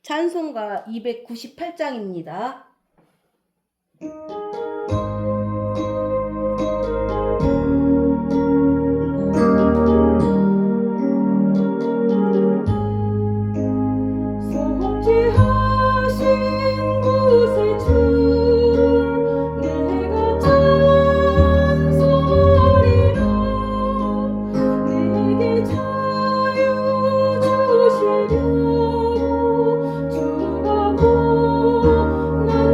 찬송가 298장입니다. 속죄하신 곳에 주를 내가 찬송하리라. 내게 자유 주시려고 주가 고난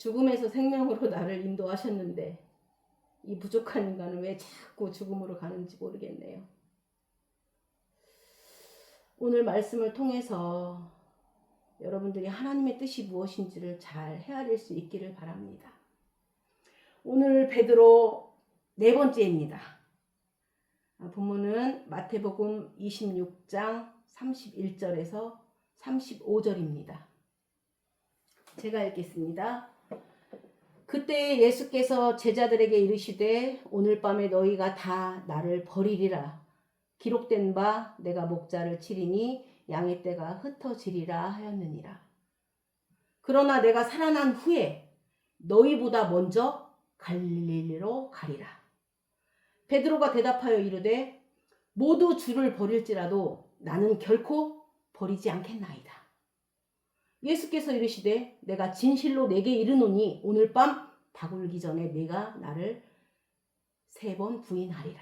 죽음에서 생명으로 나를 인도하셨는데 이 부족한 인간은 왜 자꾸 죽음으로 가는지 모르겠네요. 오늘 말씀을 통해서 여러분들이 하나님의 뜻이 무엇인지를 잘 헤아릴 수 있기를 바랍니다. 오늘 베드로 네 번째입니다. 본문은 마태복음 26장 31절에서 35절입니다. 제가 읽겠습니다. 그때 예수께서 제자들에게 이르시되 오늘 밤에 너희가 다 나를 버리리라. 기록된 바 내가 목자를 치리니 양의 떼가 흩어지리라 하였느니라. 그러나 내가 살아난 후에 너희보다 먼저 갈릴리로 가리라. 베드로가 대답하여 이르되 모두 주를 버릴지라도 나는 결코 버리지 않겠나이다. 예수께서 이르시되 내가 진실로 내게 이르노니 오늘 밤 다굴기 전에 네가 나를 3번 부인하리라.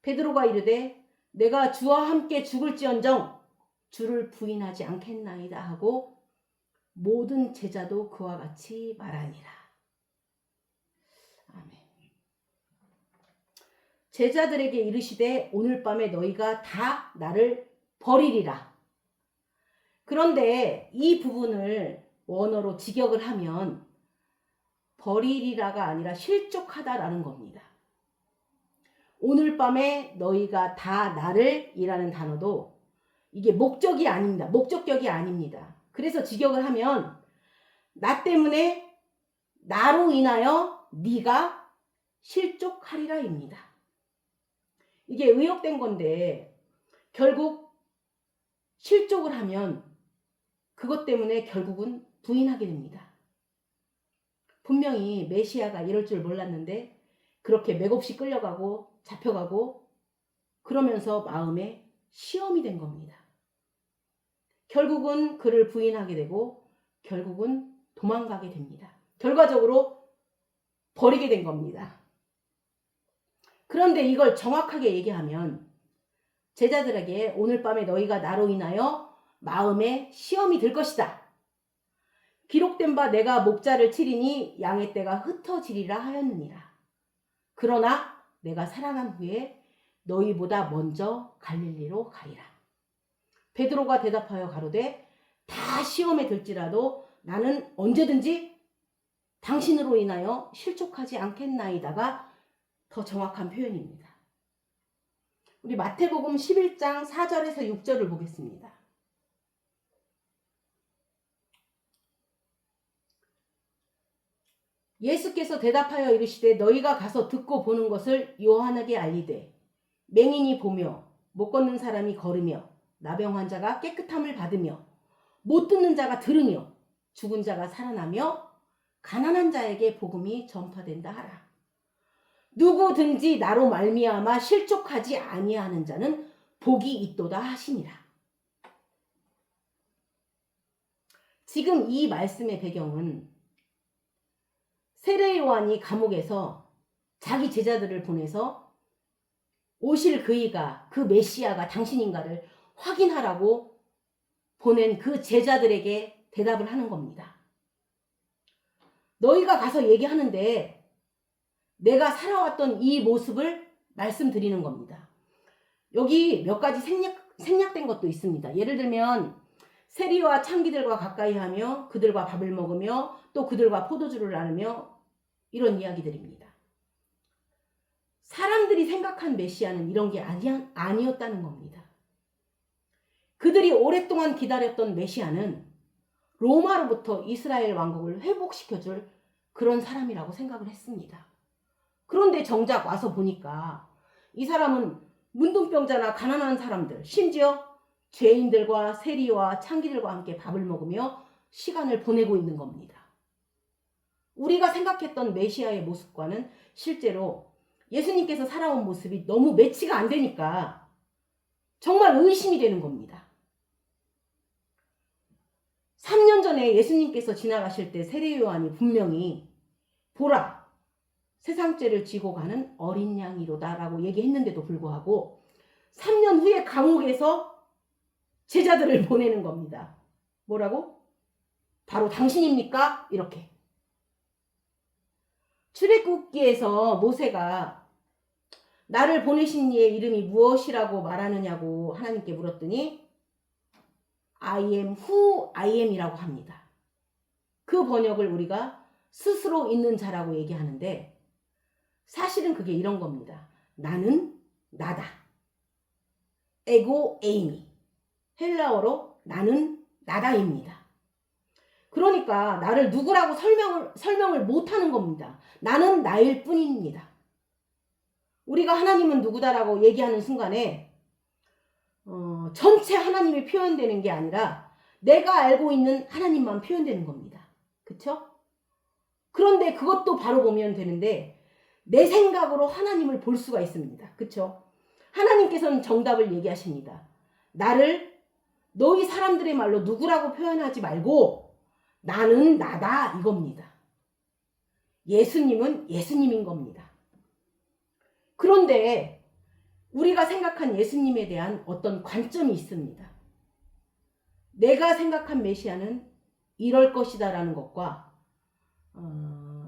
베드로가 이르되 내가 주와 함께 죽을지언정 주를 부인하지 않겠나이다 하고 모든 제자도 그와 같이 말하니라. 아멘. 제자들에게 이르시되 오늘 밤에 너희가 다 나를 버리리라. 그런데 이 부분을 원어로 직역을 하면 버리리라가 아니라 실족하다라는 겁니다. 오늘 밤에 너희가 다 나를 이라는 단어도 이게 목적이 아닙니다. 목적격이 아닙니다. 그래서 직역을 하면 나 때문에 나로 인하여 네가 실족하리라입니다. 이게 의역된 건데 결국 실족을 하면 그것 때문에 결국은 부인하게 됩니다. 분명히 메시아가 이럴 줄 몰랐는데 그렇게 맥없이 끌려가고 잡혀가고 그러면서 마음에 시험이 된 겁니다. 결국은 그를 부인하게 되고 결국은 도망가게 됩니다. 결과적으로 버리게 된 겁니다. 그런데 이걸 정확하게 얘기하면 제자들에게 오늘 밤에 너희가 나로 인하여 마음에 시험이 들 것이다. 기록된 바 내가 목자를 치리니 양의 떼가 흩어지리라 하였느니라. 그러나 내가 살아난 후에 너희보다 먼저 갈릴리로 가리라. 베드로가 대답하여 가로되 다 시험에 들지라도 나는 언제든지 당신으로 인하여 실족하지 않겠나이다가 더 정확한 표현입니다. 우리 마태복음 11장 4절에서 6절을 보겠습니다. 예수께서 대답하여 이르시되 너희가 가서 듣고 보는 것을 요한에게 알리되 맹인이 보며 못 걷는 사람이 걸으며 나병 환자가 깨끗함을 받으며 못 듣는 자가 들으며 죽은 자가 살아나며 가난한 자에게 복음이 전파된다 하라. 누구든지 나로 말미암아 실족하지 아니하는 자는 복이 있도다 하시니라. 지금 이 말씀의 배경은 세례 요한이 감옥에서 자기 제자들을 보내서 오실 그이가 그 메시아가 당신인가를 확인하라고 보낸 그 제자들에게 대답을 하는 겁니다. 너희가 가서 얘기하는데 내가 살아왔던 이 모습을 말씀드리는 겁니다. 여기 몇 가지 생략된 것도 있습니다. 예를 들면 세리와 창기들과 가까이 하며 그들과 밥을 먹으며 또 그들과 포도주를 나누며 이런 이야기들입니다. 사람들이 생각한 메시아는 이런 게 아니었다는 겁니다. 그들이 오랫동안 기다렸던 메시아는 로마로부터 이스라엘 왕국을 회복시켜줄 그런 사람이라고 생각을 했습니다. 그런데 정작 와서 보니까 이 사람은 문둥병자나 가난한 사람들, 심지어 죄인들과 세리와 창기들과 함께 밥을 먹으며 시간을 보내고 있는 겁니다. 우리가 생각했던 메시아의 모습과는 실제로 예수님께서 살아온 모습이 너무 매치가 안 되니까 정말 의심이 되는 겁니다. 3년 전에 예수님께서 지나가실 때 세례 요한이 분명히 보라 세상 죄를 지고 가는 어린 양이로다 라고 얘기했는데도 불구하고 3년 후에 감옥에서 제자들을 보내는 겁니다. 뭐라고? 바로 당신입니까? 이렇게. 출애굽기에서 모세가 나를 보내신 이의 이름이 무엇이라고 말하느냐고 하나님께 물었더니 I am who I am이라고 합니다. 그 번역을 우리가 스스로 있는 자라고 얘기하는데 사실은 그게 이런 겁니다. 나는 나다. 에고 에이미. 헬라어로 나는 나다입니다. 그러니까 나를 누구라고 설명을 못하는 겁니다. 나는 나일 뿐입니다. 우리가 하나님은 누구다라고 얘기하는 순간에 전체 하나님이 표현되는 게 아니라 내가 알고 있는 하나님만 표현되는 겁니다. 그쵸? 그런데 그것도 바로 보면 되는데 내 생각으로 하나님을 볼 수가 있습니다. 그쵸? 하나님께서는 정답을 얘기하십니다. 나를 너희 사람들의 말로 누구라고 표현하지 말고 나는 나다 이겁니다. 예수님은 예수님인 겁니다. 그런데 우리가 생각한 예수님에 대한 어떤 관점이 있습니다. 내가 생각한 메시아는 이럴 것이다 라는 것과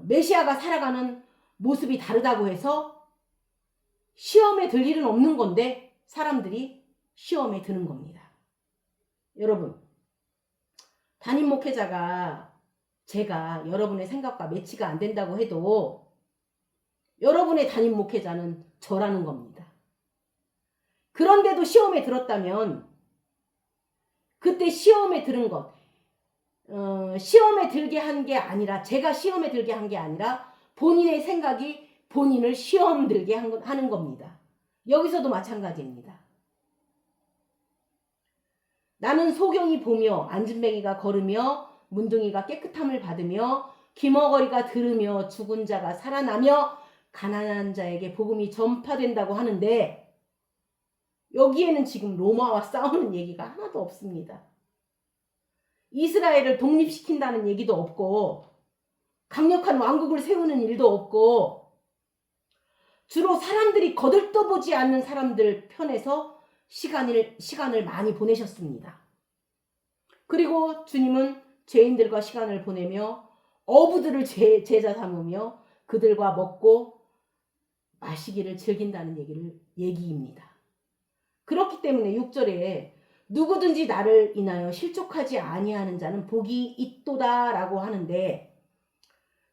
메시아가 살아가는 모습이 다르다고 해서 시험에 들 일은 없는 건데 사람들이 시험에 드는 겁니다. 여러분, 담임 목회자가 제가 여러분의 생각과 매치가 안 된다고 해도 여러분의 담임 목회자는 저라는 겁니다. 그런데도 시험에 들었다면 그때 시험에 들은 것, 시험에 들게 한 게 아니라 제가 시험에 들게 한 게 아니라 본인의 생각이 본인을 시험 들게 하는 겁니다. 여기서도 마찬가지입니다. 나는 소경이 보며 안진뱅이가 걸으며 문둥이가 깨끗함을 받으며 기머거리가 들으며 죽은 자가 살아나며 가난한 자에게 복음이 전파된다고 하는데 여기에는 지금 로마와 싸우는 얘기가 하나도 없습니다. 이스라엘을 독립시킨다는 얘기도 없고 강력한 왕국을 세우는 일도 없고 주로 사람들이 거들떠보지 않는 사람들 편에서 시간을 많이 보내셨습니다. 그리고 주님은 죄인들과 시간을 보내며 어부들을 제자 삼으며 그들과 먹고 마시기를 즐긴다는 얘기입니다. 그렇기 때문에 6절에 누구든지 나를 인하여 실족하지 아니하는 자는 복이 있도다 라고 하는데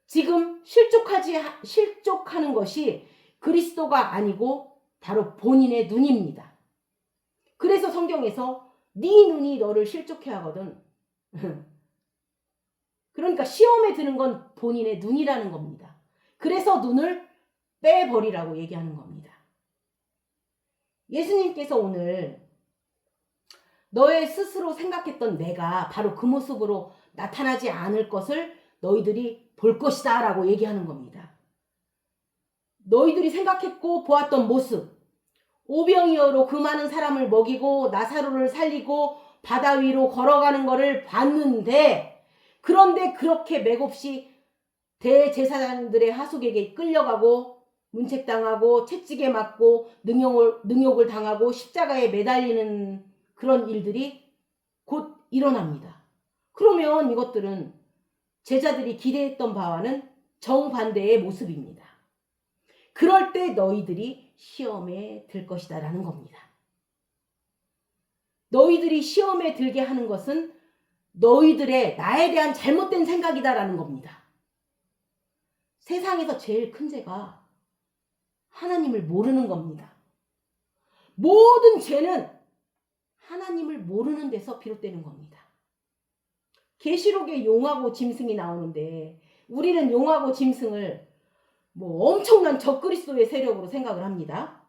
지금 실족하는 것이 그리스도가 아니고 바로 본인의 눈입니다. 그래서 성경에서 네 눈이 너를 실족해 하거든. 그러니까 시험에 드는 건 본인의 눈이라는 겁니다. 그래서 눈을 빼버리라고 얘기하는 겁니다. 예수님께서 오늘 너의 스스로 생각했던 내가 바로 그 모습으로 나타나지 않을 것을 너희들이 볼 것이다 라고 얘기하는 겁니다. 너희들이 생각했고 보았던 모습, 오병이어로 그 많은 사람을 먹이고 나사로를 살리고 바다 위로 걸어가는 것을 봤는데 그런데 그렇게 맥없이 대제사장들의 하속에게 끌려가고 문책당하고 채찍에 맞고 능욕을 당하고 십자가에 매달리는 그런 일들이 곧 일어납니다. 그러면 이것들은 제자들이 기대했던 바와는 정반대의 모습입니다. 그럴 때 너희들이 시험에 들 것이다 라는 겁니다. 너희들이 시험에 들게 하는 것은 너희들의 나에 대한 잘못된 생각이다 라는 겁니다. 세상에서 제일 큰 죄가 하나님을 모르는 겁니다. 모든 죄는 하나님을 모르는 데서 비롯되는 겁니다. 계시록에 용하고 짐승이 나오는데 우리는 용하고 짐승을 엄청난 적그리스도의 세력으로 생각을 합니다.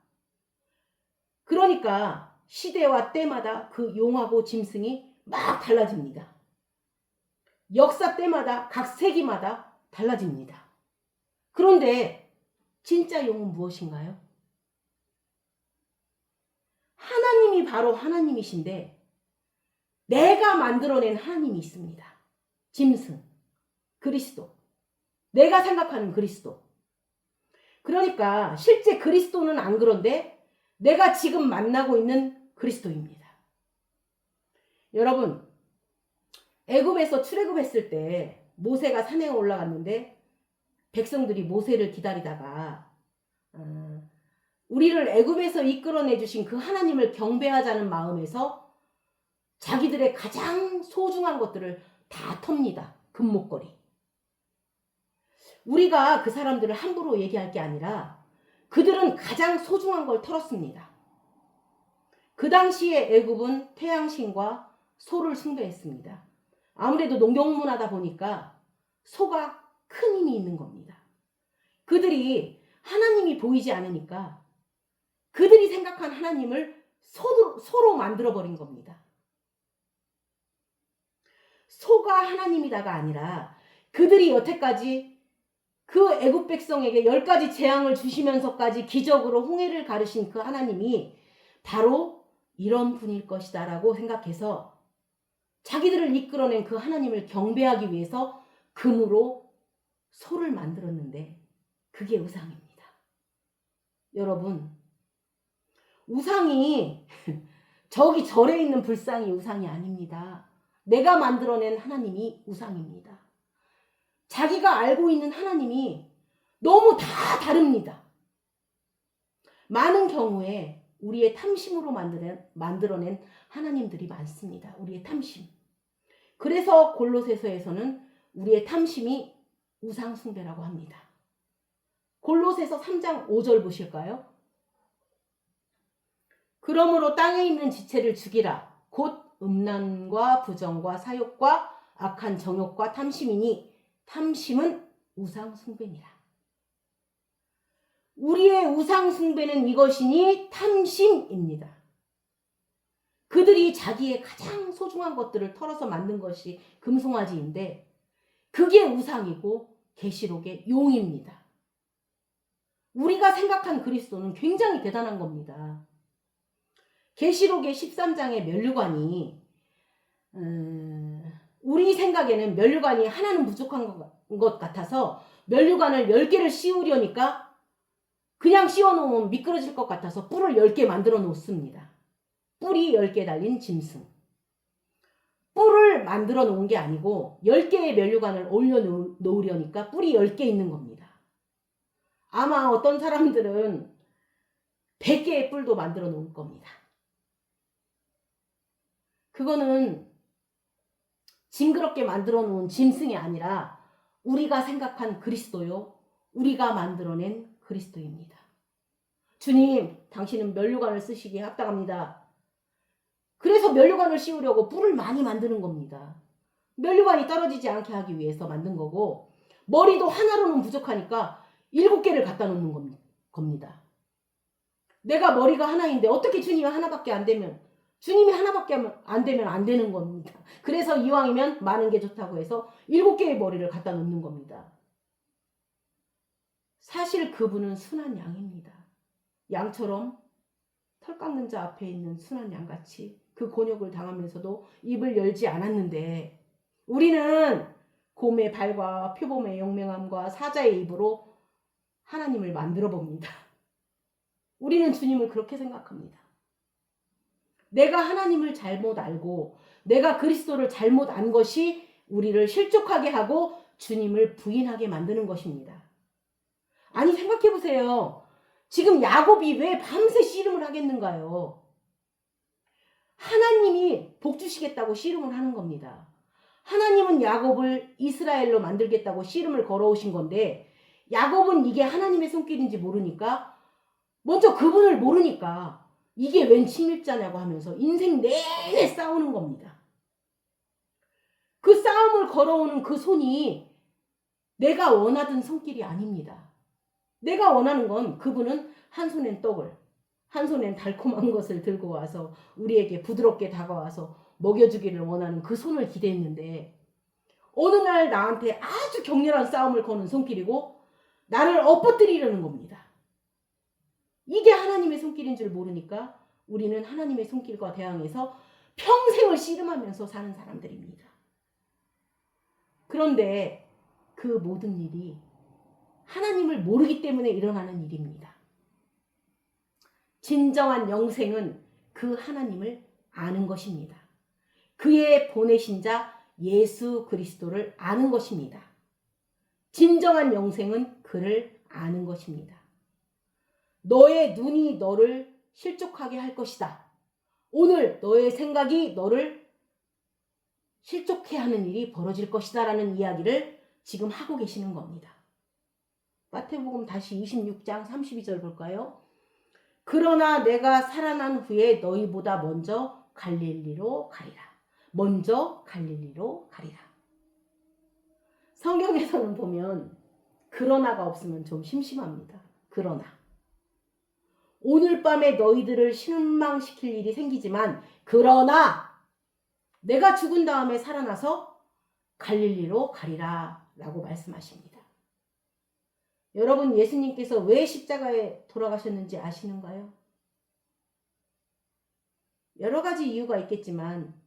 그러니까 시대와 때마다 그 용하고 짐승이 막 달라집니다. 역사 때마다 각 세기마다 달라집니다. 그런데 진짜 용은 무엇인가요? 하나님이 바로 하나님이신데 내가 만들어낸 하나님이 있습니다. 짐승, 그리스도, 내가 생각하는 그리스도. 그러니까 실제 그리스도는 안 그런데 내가 지금 만나고 있는 그리스도입니다. 여러분, 애굽에서 출애굽했을 때 모세가 산에 올라갔는데 백성들이 모세를 기다리다가 우리를 애굽에서 이끌어내 주신 그 하나님을 경배하자는 마음에서 자기들의 가장 소중한 것들을 다 텁니다. 금목걸이. 우리가 그 사람들을 함부로 얘기할 게 아니라 그들은 가장 소중한 걸 털었습니다. 그 당시에 애굽은 태양신과 소를 숭배했습니다. 아무래도 농경문화다 보니까 소가 큰 힘이 있는 겁니다. 그들이 하나님이 보이지 않으니까 그들이 생각한 하나님을 소로 만들어버린 겁니다. 소가 하나님이다가 아니라 그들이 여태까지 그 애굽 백성에게 10가지 재앙을 주시면서까지 기적으로 홍해를 가르신 그 하나님이 바로 이런 분일 것이다 라고 생각해서 자기들을 이끌어낸 그 하나님을 경배하기 위해서 금으로 소를 만들었는데 그게 우상입니다. 여러분, 우상이 저기 절에 있는 불상이 우상이 아닙니다. 내가 만들어낸 하나님이 우상입니다. 자기가 알고 있는 하나님이 너무 다 다릅니다. 많은 경우에 우리의 탐심으로 만들어낸 하나님들이 많습니다. 우리의 탐심. 그래서 골로새서에서는 우리의 탐심이 우상 숭배라고 합니다. 골로새서 3장 5절 보실까요? 그러므로 땅에 있는 지체를 죽이라. 곧 음란과 부정과 사욕과 악한 정욕과 탐심이니 탐심은 우상 숭배니라. 우리의 우상 숭배는 이것이니 탐심입니다. 그들이 자기의 가장 소중한 것들을 털어서 만든 것이 금송아지인데 그게 우상이고 계시록의 용입니다. 우리가 생각한 그리스도는 굉장히 대단한 겁니다. 계시록의 13장의 면류관이 우리 생각에는 면류관이 하나는 부족한 것 같아서 면류관을 10개를 씌우려니까 그냥 씌워놓으면 미끄러질 것 같아서 뿔을 10개 만들어 놓습니다. 뿔이 10개 달린 짐승. 뿔을 만들어 놓은 게 아니고 10개의 면류관을 올려놓으려니까 뿔이 10개 있는 겁니다. 아마 어떤 사람들은 100개의 뿔도 만들어 놓을 겁니다. 그거는 징그럽게 만들어 놓은 짐승이 아니라 우리가 생각한 그리스도요. 우리가 만들어낸 그리스도입니다. 주님, 당신은 면류관을 쓰시기에 합당합니다. 그래서 면류관을 씌우려고 뿔을 많이 만드는 겁니다. 면류관이 떨어지지 않게 하기 위해서 만든 거고 머리도 하나로는 부족하니까 7개를 갖다 놓는 겁니다. 내가 머리가 하나인데 어떻게 주님이 하나밖에 안 되면 주님이 하나밖에 안 되면 안 되는 겁니다. 그래서 이왕이면 많은 게 좋다고 해서 7개의 머리를 갖다 놓는 겁니다. 사실 그분은 순한 양입니다. 양처럼 털 깎는 자 앞에 있는 순한 양같이 그 곤욕을 당하면서도 입을 열지 않았는데 우리는 곰의 발과 표범의 용맹함과 사자의 입으로 하나님을 만들어 봅니다. 우리는 주님을 그렇게 생각합니다. 내가 하나님을 잘못 알고 내가 그리스도를 잘못 안 것이 우리를 실족하게 하고 주님을 부인하게 만드는 것입니다. 아니 생각해 보세요. 지금 야곱이 왜 밤새 씨름을 하겠는가요? 하나님이 복 주시겠다고 씨름을 하는 겁니다. 하나님은 야곱을 이스라엘로 만들겠다고 씨름을 걸어오신 건데 야곱은 이게 하나님의 손길인지 모르니까 먼저 그분을 모르니까 이게 웬 침입자냐고 하면서 인생 내내 싸우는 겁니다. 그 싸움을 걸어오는 그 손이 내가 원하던 손길이 아닙니다. 내가 원하는 건 그분은 한 손엔 떡을 한 손엔 달콤한 것을 들고 와서 우리에게 부드럽게 다가와서 먹여주기를 원하는 그 손을 기대했는데 어느 날 나한테 아주 격렬한 싸움을 거는 손길이고 나를 엎어뜨리려는 겁니다. 이게 하나님의 손길인 줄 모르니까 우리는 하나님의 손길과 대항해서 평생을 씨름하면서 사는 사람들입니다. 그런데 그 모든 일이 하나님을 모르기 때문에 일어나는 일입니다. 진정한 영생은 그 하나님을 아는 것입니다. 그의 보내신 자 예수 그리스도를 아는 것입니다. 진정한 영생은 그를 아는 것입니다. 너의 눈이 너를 실족하게 할 것이다. 오늘 너의 생각이 너를 실족해 하는 일이 벌어질 것이다 라는 이야기를 지금 하고 계시는 겁니다. 마태복음 다시 26장 32절 볼까요? 그러나 내가 살아난 후에 너희보다 먼저 갈릴리로 가리라. 먼저 갈릴리로 가리라. 성경에서는 보면 그러나가 없으면 좀 심심합니다. 그러나 오늘 밤에 너희들을 실망시킬 일이 생기지만 그러나 내가 죽은 다음에 살아나서 갈릴리로 가리라 라고 말씀하십니다. 여러분, 예수님께서 왜 십자가에 돌아가셨는지 아시는가요? 여러 가지 이유가 있겠지만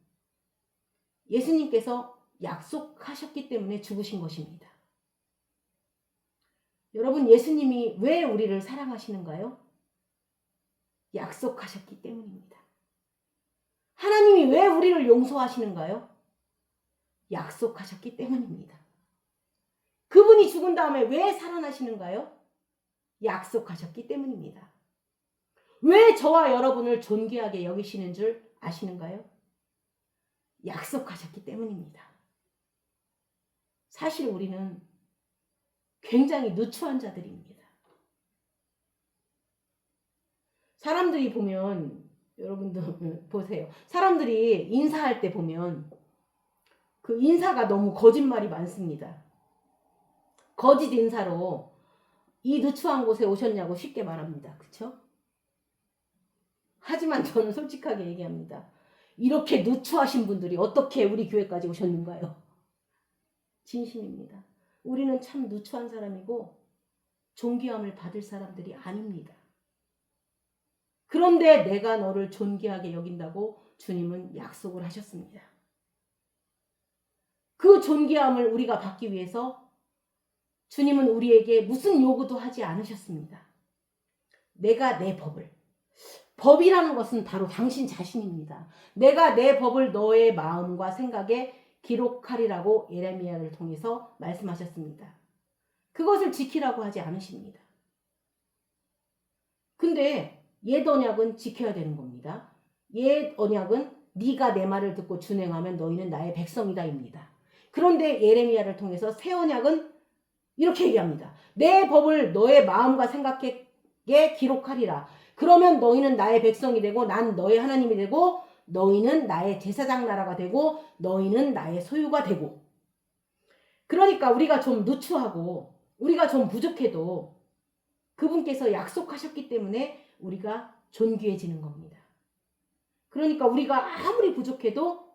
예수님께서 약속하셨기 때문에 죽으신 것입니다. 여러분, 예수님이 왜 우리를 사랑하시는가요? 약속하셨기 때문입니다. 하나님이 왜 우리를 용서하시는가요? 약속하셨기 때문입니다. 그분이 죽은 다음에 왜 살아나시는가요? 약속하셨기 때문입니다. 왜 저와 여러분을 존귀하게 여기시는 줄 아시는가요? 약속하셨기 때문입니다. 사실 우리는 굉장히 누추한 자들입니다. 사람들이 보면, 여러분도 보세요. 사람들이 인사할 때 보면 그 인사가 너무 거짓말이 많습니다. 거짓 인사로 이 누추한 곳에 오셨냐고 쉽게 말합니다. 그렇죠? 하지만 저는 솔직하게 얘기합니다. 이렇게 누추하신 분들이 어떻게 우리 교회까지 오셨는가요? 진심입니다. 우리는 참 누추한 사람이고 존귀함을 받을 사람들이 아닙니다. 그런데 내가 너를 존귀하게 여긴다고 주님은 약속을 하셨습니다. 그 존귀함을 우리가 받기 위해서 주님은 우리에게 무슨 요구도 하지 않으셨습니다. 내가 내 법이라는 것은 바로 당신 자신입니다. 내가 내 법을 너의 마음과 생각에 기록하리라고 예레미야를 통해서 말씀하셨습니다. 그것을 지키라고 하지 않으십니다. 근데 옛 언약은 지켜야 되는 겁니다. 옛 언약은 네가 내 말을 듣고 준행하면 너희는 나의 백성이다입니다. 그런데 예레미야를 통해서 새 언약은 이렇게 얘기합니다. 내 법을 너의 마음과 생각에 기록하리라. 그러면 너희는 나의 백성이 되고 난 너의 하나님이 되고 너희는 나의 제사장 나라가 되고 너희는 나의 소유가 되고. 그러니까 우리가 좀 누추하고 우리가 좀 부족해도 그분께서 약속하셨기 때문에 우리가 존귀해지는 겁니다. 그러니까 우리가 아무리 부족해도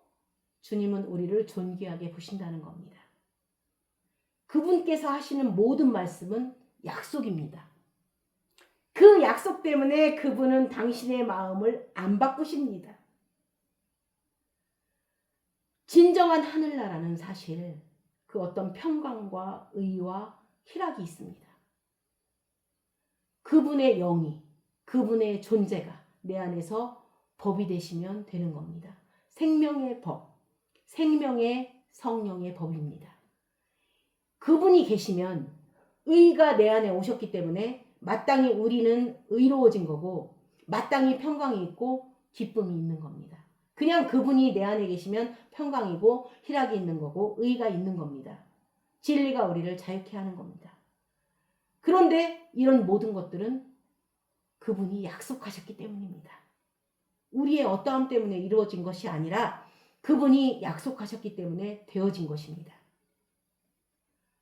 주님은 우리를 존귀하게 보신다는 겁니다. 그분께서 하시는 모든 말씀은 약속입니다. 그 약속 때문에 그분은 당신의 마음을 안 바꾸십니다. 진정한 하늘나라는 사실 그 어떤 평강과 의와 희락이 있습니다. 그분의 영이, 그분의 존재가 내 안에서 법이 되시면 되는 겁니다. 생명의 법, 생명의 성령의 법입니다. 그분이 계시면 의가 내 안에 오셨기 때문에 마땅히 우리는 의로워진 거고 마땅히 평강이 있고 기쁨이 있는 겁니다. 그냥 그분이 내 안에 계시면 평강이고 희락이 있는 거고 의가 있는 겁니다. 진리가 우리를 자유케 하는 겁니다. 그런데 이런 모든 것들은 그분이 약속하셨기 때문입니다. 우리의 어떠함 때문에 이루어진 것이 아니라 그분이 약속하셨기 때문에 되어진 것입니다.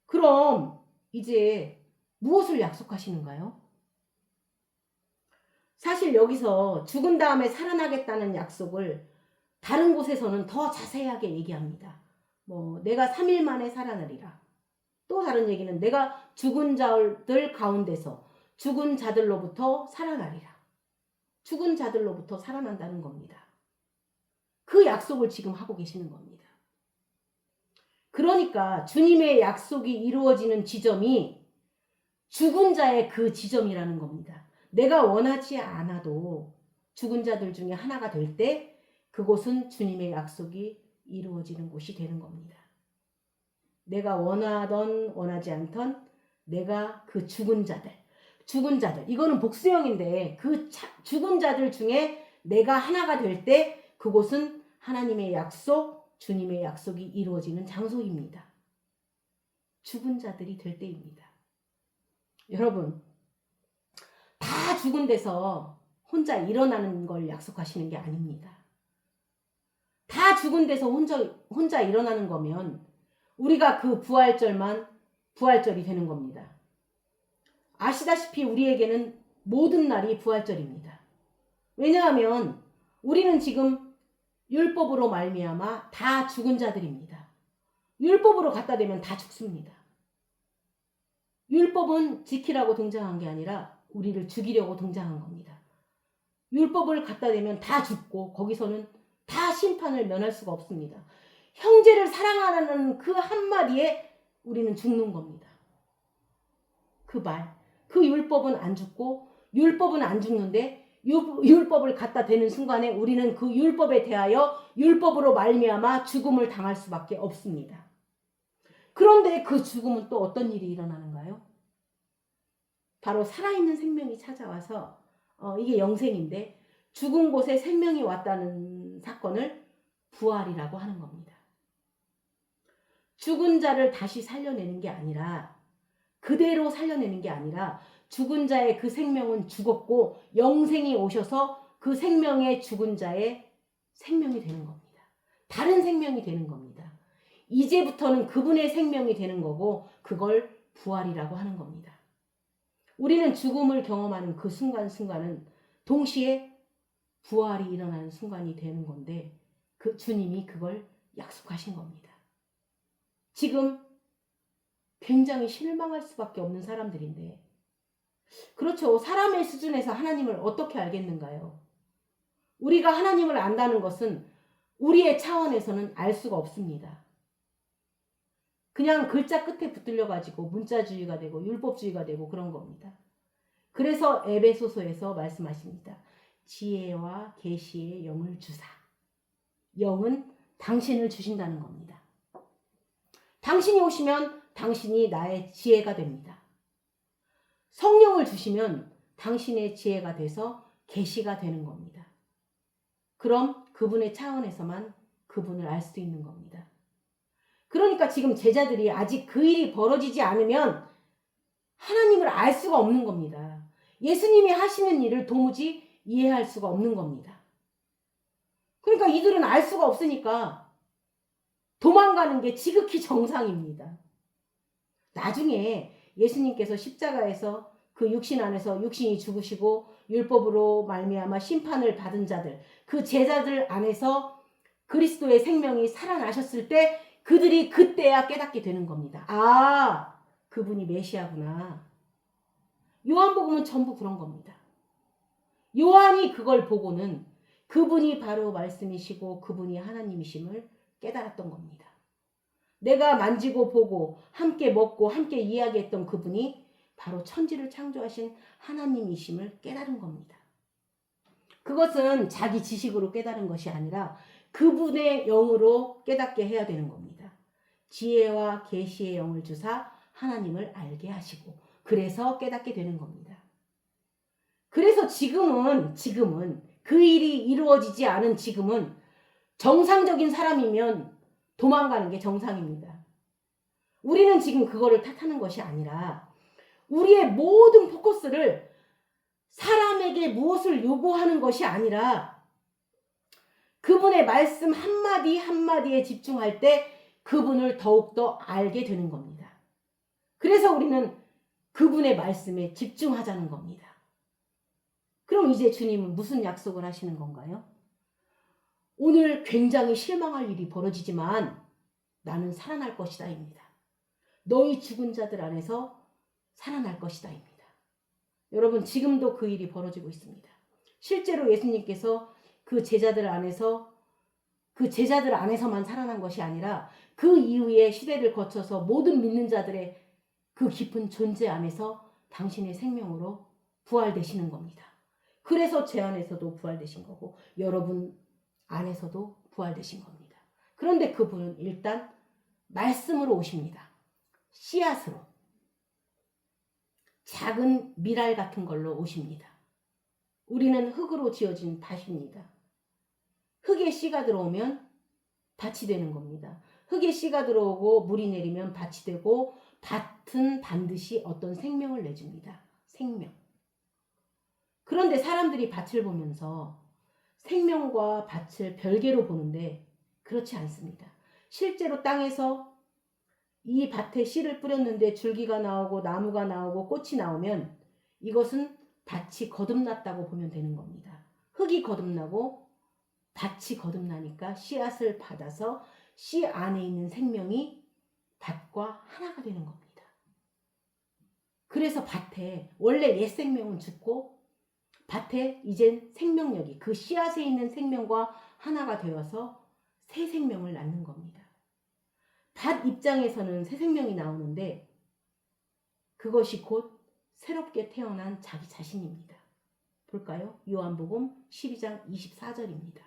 그럼 이제 무엇을 약속하시는가요? 사실 여기서 죽은 다음에 살아나겠다는 약속을 다른 곳에서는 더 자세하게 얘기합니다. 내가 3일 만에 살아나리라. 또 다른 얘기는 내가 죽은 자들 가운데서 죽은 자들로부터 살아나리라. 죽은 자들로부터 살아난다는 겁니다. 그 약속을 지금 하고 계시는 겁니다. 그러니까 주님의 약속이 이루어지는 지점이 죽은 자의 그 지점이라는 겁니다. 내가 원하지 않아도 죽은 자들 중에 하나가 될 때 그곳은 주님의 약속이 이루어지는 곳이 되는 겁니다. 내가 원하던 원하지 않던 내가 그 죽은 자들 이거는 복수형인데 그 죽은 자들 중에 내가 하나가 될 때 그곳은 하나님의 약속, 주님의 약속이 이루어지는 장소입니다. 죽은 자들이 될 때입니다. 여러분, 다 죽은 데서 혼자 일어나는 걸 약속하시는 게 아닙니다. 다 죽은 데서 혼자 일어나는 거면 우리가 그 부활절만 부활절이 되는 겁니다. 아시다시피 우리에게는 모든 날이 부활절입니다. 왜냐하면 우리는 지금 율법으로 말미암아 다 죽은 자들입니다. 율법으로 갖다 대면 다 죽습니다. 율법은 지키라고 등장한 게 아니라 우리를 죽이려고 등장한 겁니다. 율법을 갖다 대면 다 죽고 거기서는 다 심판을 면할 수가 없습니다. 형제를 사랑하라는 그 한마디에 우리는 죽는 겁니다. 그 말, 그 율법은 안 죽고 율법은 안 죽는데 율법을 갖다 대는 순간에 우리는 그 율법에 대하여 율법으로 말미암아 죽음을 당할 수밖에 없습니다. 그런데 그 죽음은 또 어떤 일이 일어나는가요? 바로 살아있는 생명이 찾아와서 이게 영생인데 죽은 곳에 생명이 왔다는 사건을 부활이라고 하는 겁니다. 죽은 자를 다시 살려내는 게 아니라 그대로 살려내는 게 아니라 죽은 자의 그 생명은 죽었고 영생이 오셔서 그 생명의 죽은 자의 생명이 되는 겁니다. 다른 생명이 되는 겁니다. 이제부터는 그분의 생명이 되는 거고 그걸 부활이라고 하는 겁니다. 우리는 죽음을 경험하는 그 순간순간은 동시에 부활이 일어나는 순간이 되는 건데 그 주님이 그걸 약속하신 겁니다. 지금 굉장히 실망할 수밖에 없는 사람들인데 그렇죠. 사람의 수준에서 하나님을 어떻게 알겠는가요? 우리가 하나님을 안다는 것은 우리의 차원에서는 알 수가 없습니다. 그냥 글자 끝에 붙들려 가지고 문자주의가 되고 율법주의가 되고 그런 겁니다. 그래서 에베소서에서 말씀하십니다. 지혜와 계시의 영을 주사. 영은 당신을 주신다는 겁니다. 당신이 오시면 당신이 나의 지혜가 됩니다. 성령을 주시면 당신의 지혜가 돼서 계시가 되는 겁니다. 그럼 그분의 차원에서만 그분을 알 수 있는 겁니다. 그러니까 지금 제자들이 아직 그 일이 벌어지지 않으면 하나님을 알 수가 없는 겁니다. 예수님이 하시는 일을 도무지 이해할 수가 없는 겁니다. 그러니까 이들은 알 수가 없으니까 도망가는 게 지극히 정상입니다. 나중에 예수님께서 십자가에서 그 육신 안에서 육신이 죽으시고 율법으로 말미암아 심판을 받은 자들, 그 제자들 안에서 그리스도의 생명이 살아나셨을 때 그들이 그때야 깨닫게 되는 겁니다. 아, 그분이 메시아구나. 요한복음은 전부 그런 겁니다. 요한이 그걸 보고는 그분이 바로 말씀이시고 그분이 하나님이심을 깨달았던 겁니다. 내가 만지고 보고 함께 먹고 함께 이야기했던 그분이 바로 천지를 창조하신 하나님이심을 깨달은 겁니다. 그것은 자기 지식으로 깨달은 것이 아니라 그분의 영으로 깨닫게 해야 되는 겁니다. 지혜와 계시의 영을 주사 하나님을 알게 하시고 그래서 깨닫게 되는 겁니다. 그래서 지금은 그 일이 이루어지지 않은 지금은 정상적인 사람이면 도망가는 게 정상입니다. 우리는 지금 그거를 탓하는 것이 아니라 우리의 모든 포커스를 사람에게 무엇을 요구하는 것이 아니라 그분의 말씀 한마디 한마디에 집중할 때 그분을 더욱더 알게 되는 겁니다. 그래서 우리는 그분의 말씀에 집중하자는 겁니다. 그럼 이제 주님은 무슨 약속을 하시는 건가요? 오늘 굉장히 실망할 일이 벌어지지만 나는 살아날 것이다입니다. 너희 죽은 자들 안에서 살아날 것이다입니다. 여러분 지금도 그 일이 벌어지고 있습니다. 실제로 예수님께서 그 제자들 안에서만 살아난 것이 아니라 그 이후의 시대를 거쳐서 모든 믿는 자들의 그 깊은 존재 안에서 당신의 생명으로 부활되시는 겁니다. 그래서 제 안에서도 부활되신 거고 여러분 안에서도 부활되신 겁니다. 그런데 그분은 일단 말씀으로 오십니다. 씨앗으로. 작은 밀알 같은 걸로 오십니다. 우리는 흙으로 지어진 밭입니다. 흙에 씨가 들어오면 밭이 되는 겁니다. 흙에 씨가 들어오고 물이 내리면 밭이 되고 밭은 반드시 어떤 생명을 내줍니다. 생명. 그런데 사람들이 밭을 보면서 생명과 밭을 별개로 보는데 그렇지 않습니다. 실제로 땅에서 이 밭에 씨를 뿌렸는데 줄기가 나오고 나무가 나오고 꽃이 나오면 이것은 밭이 거듭났다고 보면 되는 겁니다. 흙이 거듭나고 밭이 거듭나니까 씨앗을 받아서 씨 안에 있는 생명이 밭과 하나가 되는 겁니다. 그래서 밭에 원래 옛 생명은 죽고 밭에 이젠 생명력이 그 씨앗에 있는 생명과 하나가 되어서 새 생명을 낳는 겁니다. 밭 입장에서는 새 생명이 나오는데 그것이 곧 새롭게 태어난 자기 자신입니다. 볼까요? 요한복음 12장 24절입니다.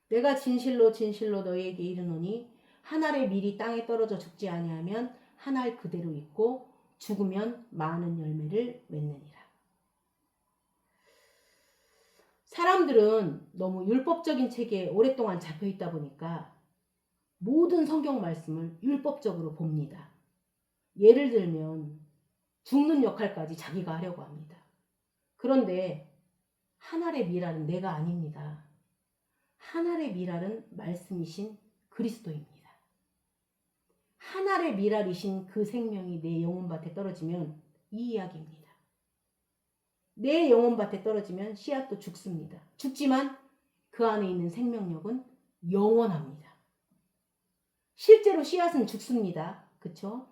내가 진실로 진실로 너희에게 이르노니 한 알의 밀이 땅에 떨어져 죽지 아니하면 한 알 그대로 있고 죽으면 많은 열매를 맺느니라. 사람들은 너무 율법적인 체계에 오랫동안 잡혀 있다 보니까 모든 성경 말씀을 율법적으로 봅니다. 예를 들면 죽는 역할까지 자기가 하려고 합니다. 그런데 한 알의 밀알은 내가 아닙니다. 한 알의 밀알은 말씀이신 그리스도입니다. 한 알의 밀알이신 그 생명이 내 영혼밭에 떨어지면 이 이야기입니다. 내 영혼밭에 떨어지면 씨앗도 죽습니다. 죽지만 그 안에 있는 생명력은 영원합니다. 실제로 씨앗은 죽습니다. 그렇죠?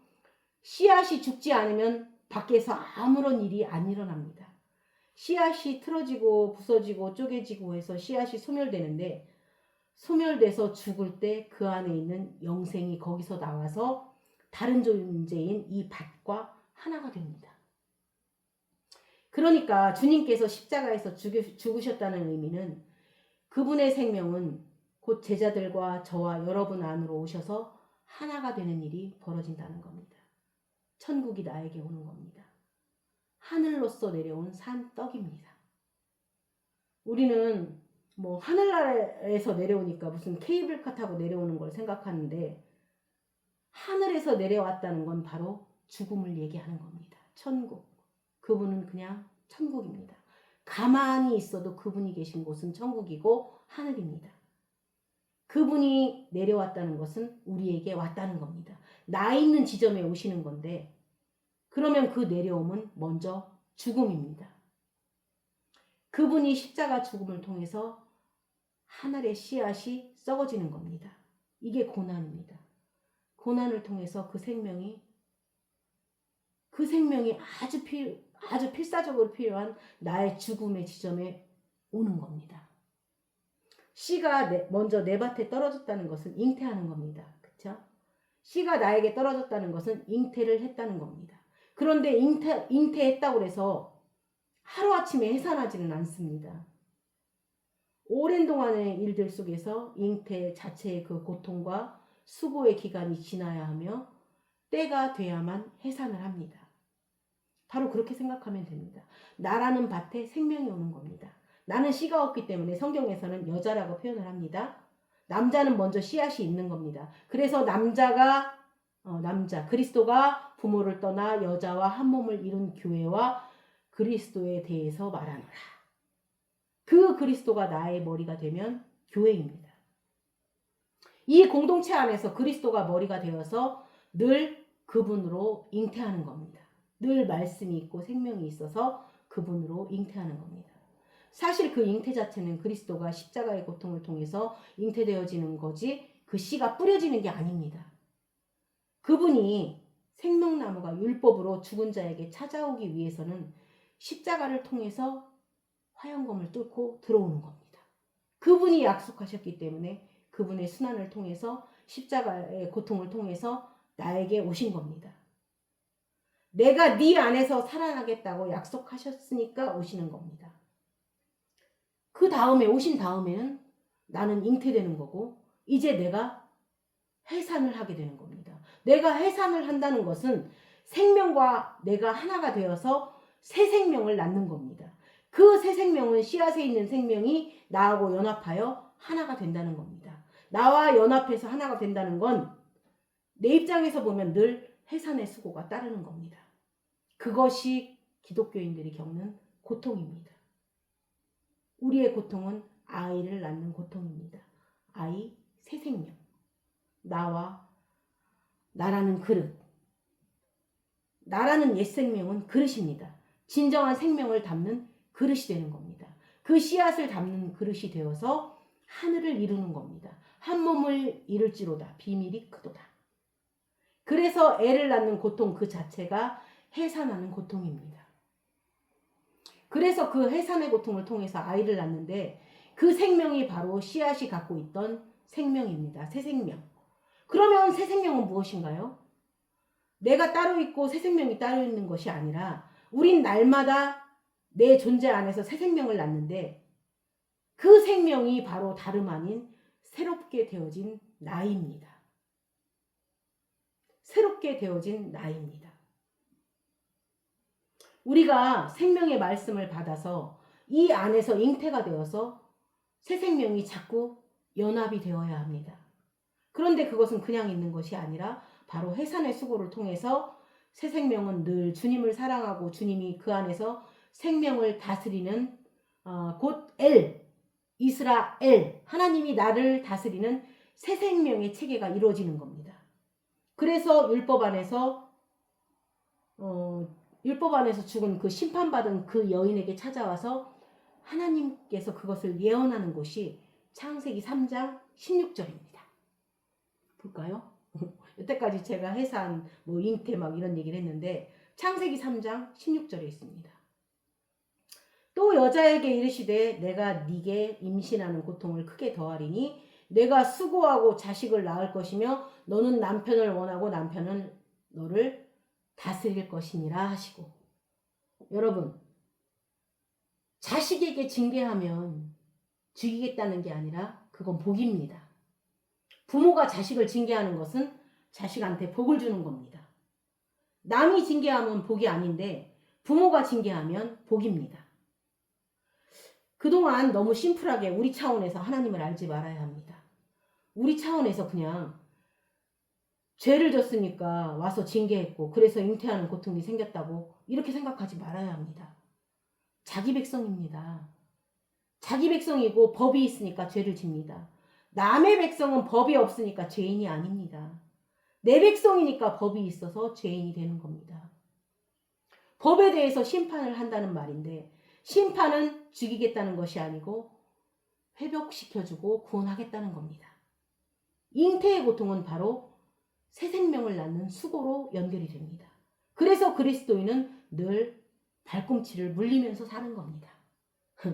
씨앗이 죽지 않으면 밖에서 아무런 일이 안 일어납니다. 씨앗이 틀어지고 부서지고 쪼개지고 해서 씨앗이 소멸되는데 소멸돼서 죽을 때 그 안에 있는 영생이 거기서 나와서 다른 존재인 이 밭과 하나가 됩니다. 그러니까 주님께서 십자가에서 죽으셨다는 의미는 그분의 생명은 곧 제자들과 저와 여러분 안으로 오셔서 하나가 되는 일이 벌어진다는 겁니다. 천국이 나에게 오는 겁니다. 하늘로서 내려온 산 떡입니다. 우리는 하늘나라에서 내려오니까 무슨 케이블카 타고 내려오는 걸 생각하는데 하늘에서 내려왔다는 건 바로 죽음을 얘기하는 겁니다. 천국. 그분은 그냥 천국입니다. 가만히 있어도 그분이 계신 곳은 천국이고 하늘입니다. 그분이 내려왔다는 것은 우리에게 왔다는 겁니다. 나 있는 지점에 오시는 건데 그러면 그 내려옴은 먼저 죽음입니다. 그분이 십자가 죽음을 통해서 하늘의 씨앗이 썩어지는 겁니다. 이게 고난입니다. 고난을 통해서 그 생명이 아주 필사적으로 필요한 나의 죽음의 지점에 오는 겁니다. 씨가 먼저 내 밭에 떨어졌다는 것은 잉태하는 겁니다. 그렇죠? 씨가 나에게 떨어졌다는 것은 잉태를 했다는 겁니다. 그런데 잉태했다고 해서 하루아침에 해산하지는 않습니다. 오랜 동안의 일들 속에서 잉태 자체의 그 고통과 수고의 기간이 지나야 하며 때가 돼야만 해산을 합니다. 바로 그렇게 생각하면 됩니다. 나라는 밭에 생명이 오는 겁니다. 나는 씨가 없기 때문에 성경에서는 여자라고 표현을 합니다. 남자는 먼저 씨앗이 있는 겁니다. 그래서 그리스도가 부모를 떠나 여자와 한 몸을 이룬 교회와 그리스도에 대해서 말하노라. 그 그리스도가 나의 머리가 되면 교회입니다. 이 공동체 안에서 그리스도가 머리가 되어서 늘 그분으로 잉태하는 겁니다. 늘 말씀이 있고 생명이 있어서 그분으로 잉태하는 겁니다. 사실 그 잉태 자체는 그리스도가 십자가의 고통을 통해서 잉태되어지는 거지 그 씨가 뿌려지는 게 아닙니다. 그분이 생명나무가 율법으로 죽은 자에게 찾아오기 위해서는 십자가를 통해서 화영검을 뚫고 들어오는 겁니다. 그분이 약속하셨기 때문에 그분의 순환을 통해서 십자가의 고통을 통해서 나에게 오신 겁니다. 내가 네 안에서 살아나겠다고 약속하셨으니까 오시는 겁니다. 그 다음에 오신 다음에는 나는 잉태되는 거고 이제 내가 해산을 하게 되는 겁니다. 내가 해산을 한다는 것은 생명과 내가 하나가 되어서 새 생명을 낳는 겁니다. 그 새 생명은 씨앗에 있는 생명이 나하고 연합하여 하나가 된다는 겁니다. 나와 연합해서 하나가 된다는 건 내 입장에서 보면 늘 해산의 수고가 따르는 겁니다. 그것이 기독교인들이 겪는 고통입니다. 우리의 고통은 아이를 낳는 고통입니다. 아이, 새 생명. 나라는 그릇. 나라는 옛 생명은 그릇입니다. 진정한 생명을 담는 그릇이 되는 겁니다. 그 씨앗을 담는 그릇이 되어서 하늘을 이루는 겁니다. 한 몸을 이룰지로다. 비밀이 크도다. 그래서 애를 낳는 고통 그 자체가 해산하는 고통입니다. 그래서 그 해산의 고통을 통해서 아이를 낳는데 그 생명이 바로 씨앗이 갖고 있던 생명입니다. 새 생명. 그러면 새 생명은 무엇인가요? 내가 따로 있고 새 생명이 따로 있는 것이 아니라 우린 날마다 내 존재 안에서 새 생명을 낳는데 그 생명이 바로 다름 아닌 새롭게 되어진 나입니다. 새롭게 되어진 나입니다. 우리가 생명의 말씀을 받아서 이 안에서 잉태가 되어서 새 생명이 자꾸 연합이 되어야 합니다. 그런데 그것은 그냥 있는 것이 아니라 바로 해산의 수고를 통해서 새 생명은 늘 주님을 사랑하고 주님이 그 안에서 생명을 다스리는 곧 이스라엘, 하나님이 나를 다스리는 새 생명의 체계가 이루어지는 겁니다. 그래서 율법 안에서 죽은 그 심판받은 그 여인에게 찾아와서 하나님께서 그것을 예언하는 곳이 창세기 3장 16절입니다. 볼까요? 여태까지 제가 해산, 잉태 이런 얘기를 했는데 창세기 3장 16절에 있습니다. 또 여자에게 이르시되 내가 네게 임신하는 고통을 크게 더하리니 내가 수고하고 자식을 낳을 것이며 너는 남편을 원하고 남편은 너를 다스릴 것이니라 하시고. 여러분, 자식에게 징계하면 죽이겠다는 게 아니라 그건 복입니다. 부모가 자식을 징계하는 것은 자식한테 복을 주는 겁니다. 남이 징계하면 복이 아닌데 부모가 징계하면 복입니다. 그동안 너무 심플하게 우리 차원에서 하나님을 알지 말아야 합니다. 우리 차원에서 그냥 죄를 졌으니까 와서 징계했고 그래서 잉태하는 고통이 생겼다고 이렇게 생각하지 말아야 합니다. 자기 백성입니다. 자기 백성이고 법이 있으니까 죄를 집니다. 남의 백성은 법이 없으니까 죄인이 아닙니다. 내 백성이니까 법이 있어서 죄인이 되는 겁니다. 법에 대해서 심판을 한다는 말인데 심판은 죽이겠다는 것이 아니고 회복시켜주고 구원하겠다는 겁니다. 잉태의 고통은 바로 새 생명을 낳는 수고로 연결이 됩니다. 그래서 그리스도인은 늘 발꿈치를 물리면서 사는 겁니다.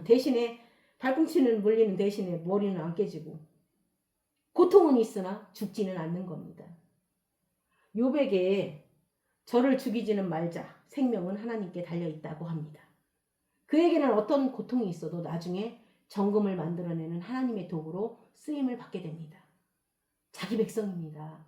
대신에 발꿈치는 물리는 대신에 머리는 안 깨지고 고통은 있으나 죽지는 않는 겁니다. 욥에게 저를 죽이지는 말자. 생명은 하나님께 달려있다고 합니다. 그에게는 어떤 고통이 있어도 나중에 정금을 만들어내는 하나님의 도구로 쓰임을 받게 됩니다. 자기 백성입니다.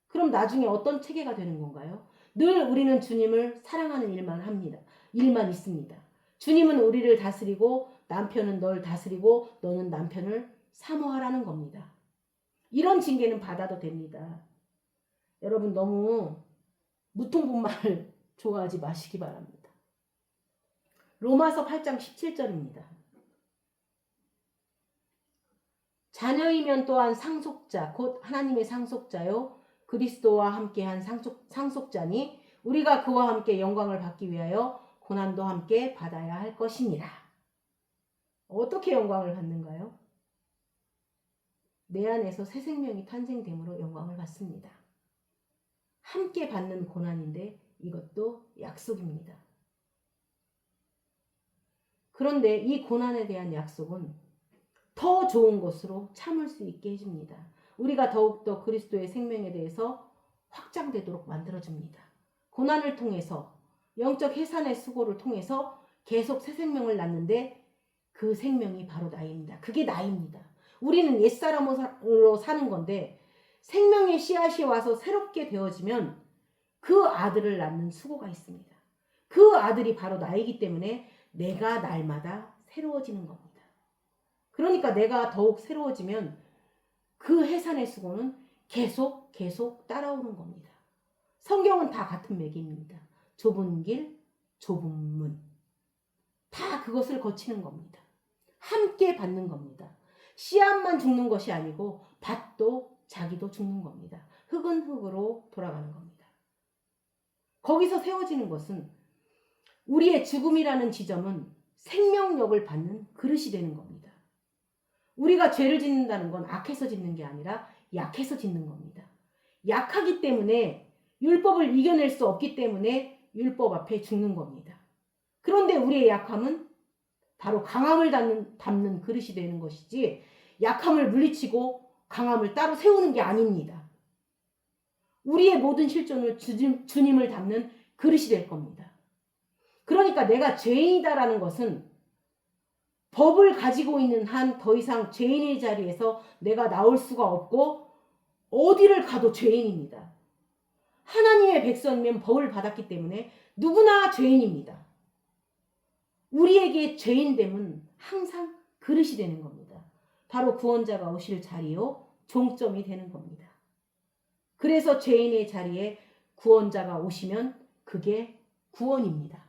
그럼 나중에 어떤 체계가 되는 건가요? 늘 우리는 주님을 사랑하는 일만 합니다. 일만 있습니다. 주님은 우리를 다스리고 남편은 널 다스리고 너는 남편을 사모하라는 겁니다. 이런 징계는 받아도 됩니다. 여러분 너무 무통분말 좋아하지 마시기 바랍니다. 로마서 8장 17절입니다. 자녀이면 또한 상속자 곧 하나님의 상속자요 그리스도와 함께한 상속자니 우리가 그와 함께 영광을 받기 위하여 고난도 함께 받아야 할 것이니라. 어떻게 영광을 받는가요? 내 안에서 새 생명이 탄생됨으로 영광을 받습니다. 함께 받는 고난인데 이것도 약속입니다. 그런데 이 고난에 대한 약속은 더 좋은 것으로 참을 수 있게 해줍니다. 우리가 더욱더 그리스도의 생명에 대해서 확장되도록 만들어줍니다. 고난을 통해서 영적 해산의 수고를 통해서 계속 새 생명을 낳는데 그 생명이 바로 나입니다. 그게 나입니다. 우리는 옛사람으로 사는 건데 생명의 씨앗이 와서 새롭게 되어지면 그 아들을 낳는 수고가 있습니다. 그 아들이 바로 나이기 때문에 내가 날마다 새로워지는 겁니다. 그러니까 내가 더욱 새로워지면 그 해산의 수고는 계속 따라오는 겁니다. 성경은 다 같은 맥입니다. 좁은 길, 좁은 문. 다 그것을 거치는 겁니다. 함께 받는 겁니다. 씨앗만 죽는 것이 아니고 밭도 자기도 죽는 겁니다. 흙은 흙으로 돌아가는 겁니다. 거기서 세워지는 것은 우리의 죽음이라는 지점은 생명력을 받는 그릇이 되는 겁니다. 우리가 죄를 짓는다는 건 악해서 짓는 게 아니라 약해서 짓는 겁니다. 약하기 때문에 율법을 이겨낼 수 없기 때문에 율법 앞에 죽는 겁니다. 그런데 우리의 약함은 바로 강함을 담는 그릇이 되는 것이지 약함을 물리치고 강함을 따로 세우는 게 아닙니다. 우리의 모든 실존을 주님을 담는 그릇이 될 겁니다. 그러니까 내가 죄인이다라는 것은 법을 가지고 있는 한 더 이상 죄인의 자리에서 내가 나올 수가 없고 어디를 가도 죄인입니다. 하나님의 백성이면 법을 받았기 때문에 누구나 죄인입니다. 우리에게 죄인됨은 항상 그릇이 되는 겁니다. 바로 구원자가 오실 자리요 종점이 되는 겁니다. 그래서 죄인의 자리에 구원자가 오시면 그게 구원입니다.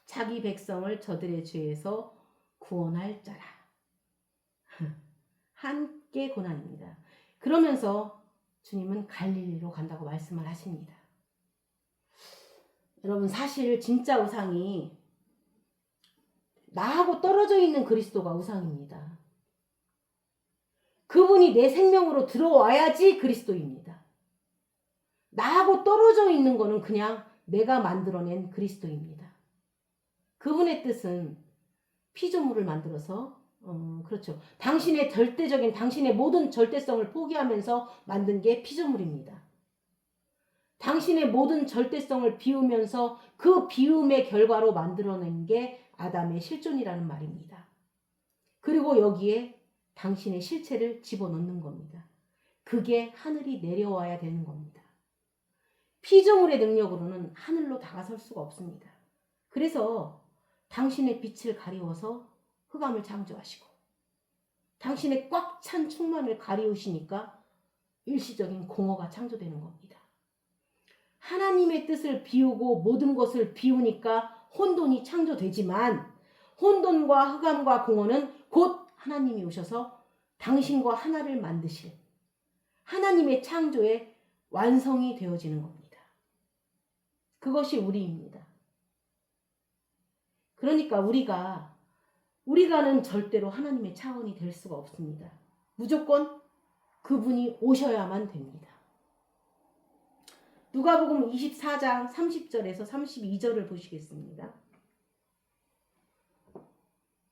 자기 백성을 저들의 죄에서 구원할 자라. 함께 고난입니다. 그러면서 주님은 갈릴리로 간다고 말씀을 하십니다. 여러분 사실 진짜 우상이 나하고 떨어져 있는 그리스도가 우상입니다. 그분이 내 생명으로 들어와야지 그리스도입니다. 나하고 떨어져 있는 거는 그냥 내가 만들어낸 그리스도입니다. 그분의 뜻은 피조물을 만들어서 그렇죠. 당신의 당신의 모든 절대성을 포기하면서 만든 게 피조물입니다. 당신의 모든 절대성을 비우면서 그 비움의 결과로 만들어낸 게 아담의 실존이라는 말입니다. 그리고 여기에 당신의 실체를 집어넣는 겁니다. 그게 하늘이 내려와야 되는 겁니다. 피조물의 능력으로는 하늘로 다가설 수가 없습니다. 그래서 당신의 빛을 가리워서 흑암을 창조하시고 당신의 꽉 찬 충만을 가리우시니까 일시적인 공허가 창조되는 겁니다. 하나님의 뜻을 비우고 모든 것을 비우니까 혼돈이 창조되지만 혼돈과 흑암과 공허는 곧 하나님이 오셔서 당신과 하나를 만드실 하나님의 창조의 완성이 되어지는 겁니다. 그것이 우리입니다. 그러니까 우리가는 절대로 하나님의 차원이 될 수가 없습니다. 무조건 그분이 오셔야만 됩니다. 누가복음 24장 30절에서 32절을 보시겠습니다.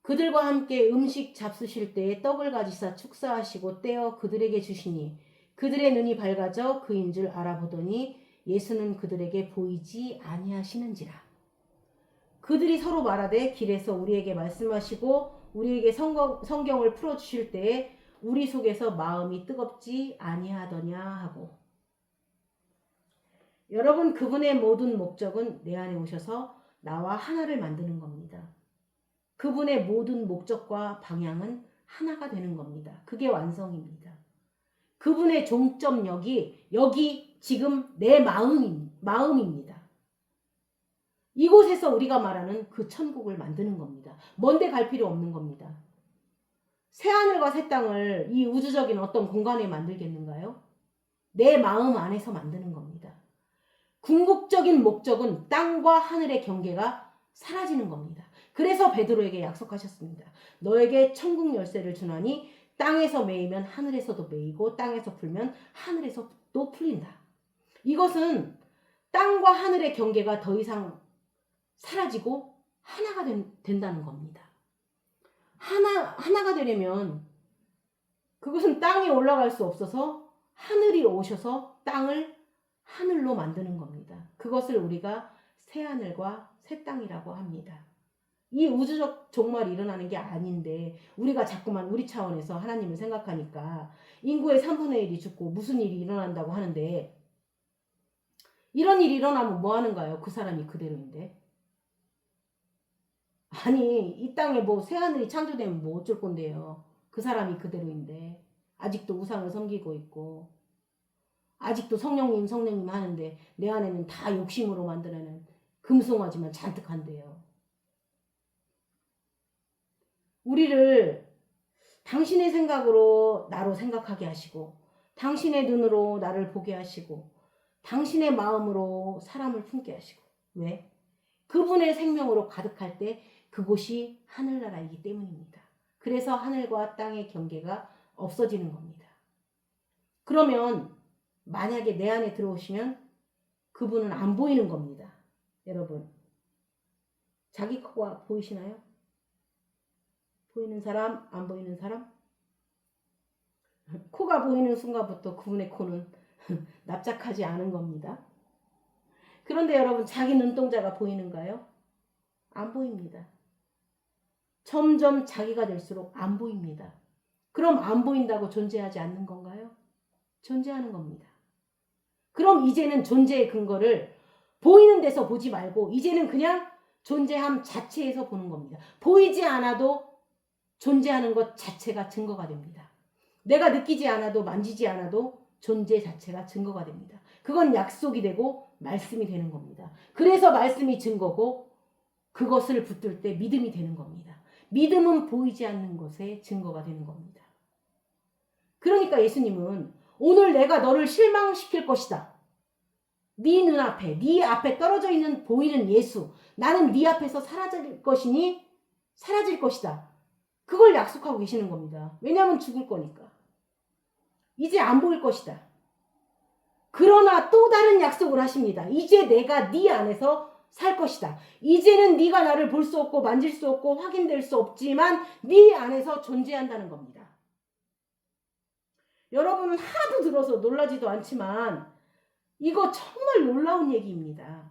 그들과 함께 음식 잡수실 때에 떡을 가지사 축사하시고 떼어 그들에게 주시니 그들의 눈이 밝아져 그인 줄 알아보더니 예수는 그들에게 보이지 아니하시는지라. 그들이 서로 말하되 길에서 우리에게 말씀하시고 우리에게 성경을 풀어주실 때에 우리 속에서 마음이 뜨겁지 아니하더냐 하고. 여러분 그분의 모든 목적은 내 안에 오셔서 나와 하나를 만드는 겁니다. 그분의 모든 목적과 방향은 하나가 되는 겁니다. 그게 완성입니다. 그분의 종점역이 여기 지금 내 마음입니다. 이곳에서 우리가 말하는 그 천국을 만드는 겁니다. 먼데 갈 필요 없는 겁니다. 새하늘과 새 땅을 이 우주적인 어떤 공간에 만들겠는가요? 내 마음 안에서 만드는 겁니다. 궁극적인 목적은 땅과 하늘의 경계가 사라지는 겁니다. 그래서 베드로에게 약속하셨습니다. 너에게 천국 열쇠를 주나니 땅에서 매이면 하늘에서도 매이고 땅에서 풀면 하늘에서도 풀린다. 이것은 땅과 하늘의 경계가 더 이상 사라지고 하나가 된다는 겁니다. 하나가 되려면 그것은 땅에 올라갈 수 없어서 하늘이 오셔서 땅을 하늘로 만드는 겁니다. 그것을 우리가 새하늘과 새 땅이라고 합니다. 이 우주적 종말이 일어나는 게 아닌데 우리가 자꾸만 우리 차원에서 하나님을 생각하니까 인구의 3분의 1이 죽고 무슨 일이 일어난다고 하는데 이런 일이 일어나면 뭐 하는가요? 그 사람이 그대로인데. 아니 이 땅에 뭐 새하늘이 창조되면 뭐 어쩔 건데요. 그 사람이 그대로인데 아직도 우상을 섬기고 있고 아직도 성령님 하는데 내 안에는 다 욕심으로 만들어낸 금송아지만 잔뜩 한데요. 우리를 당신의 생각으로 나로 생각하게 하시고 당신의 눈으로 나를 보게 하시고 당신의 마음으로 사람을 품게 하시고 왜? 그분의 생명으로 가득할 때 그곳이 하늘나라이기 때문입니다. 그래서 하늘과 땅의 경계가 없어지는 겁니다. 그러면 만약에 내 안에 들어오시면 그분은 안 보이는 겁니다. 여러분 자기 코가 보이시나요? 보이는 사람, 안 보이는 사람? 코가 보이는 순간부터 그분의 코는 납작하지 않은 겁니다. 그런데 여러분 자기 눈동자가 보이는가요? 안 보입니다. 점점 자기가 될수록 안 보입니다. 그럼 안 보인다고 존재하지 않는 건가요? 존재하는 겁니다. 그럼 이제는 존재의 근거를 보이는 데서 보지 말고 이제는 그냥 존재함 자체에서 보는 겁니다. 보이지 않아도 존재하는 것 자체가 증거가 됩니다. 내가 느끼지 않아도 만지지 않아도 존재 자체가 증거가 됩니다. 그건 약속이 되고 말씀이 되는 겁니다. 그래서 말씀이 증거고 그것을 붙들 때 믿음이 되는 겁니다. 믿음은 보이지 않는 것의 증거가 되는 겁니다. 그러니까 예수님은 오늘 내가 너를 실망시킬 것이다. 네 눈앞에, 네 앞에 떨어져 있는 보이는 예수, 나는 네 앞에서 사라질 것이니 사라질 것이다. 그걸 약속하고 계시는 겁니다. 왜냐하면 죽을 거니까. 이제 안 보일 것이다. 그러나 또 다른 약속을 하십니다. 이제 내가 네 안에서 살 것이다. 이제는 네가 나를 볼 수 없고 만질 수 없고 확인될 수 없지만 네 안에서 존재한다는 겁니다. 여러분은 하도 들어서 놀라지도 않지만 이거 정말 놀라운 얘기입니다.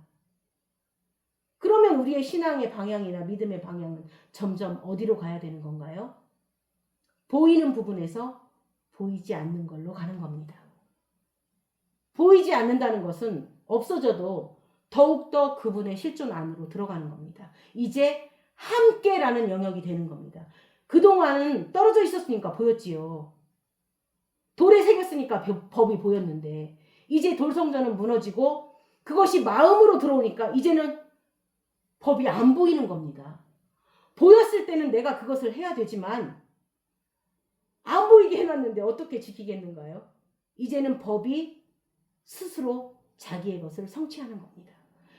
그러면 우리의 신앙의 방향이나 믿음의 방향은 점점 어디로 가야 되는 건가요? 보이는 부분에서 보이지 않는 걸로 가는 겁니다. 보이지 않는다는 것은 없어져도 더욱더 그분의 실존 안으로 들어가는 겁니다. 이제 함께라는 영역이 되는 겁니다. 그동안은 떨어져 있었으니까 보였지요. 돌에 새겼으니까 법이 보였는데 이제 돌성전은 무너지고 그것이 마음으로 들어오니까 이제는 법이 안 보이는 겁니다. 보였을 때는 내가 그것을 해야 되지만 안 보이게 해놨는데 어떻게 지키겠는가요? 이제는 법이 스스로 자기의 것을 성취하는 겁니다.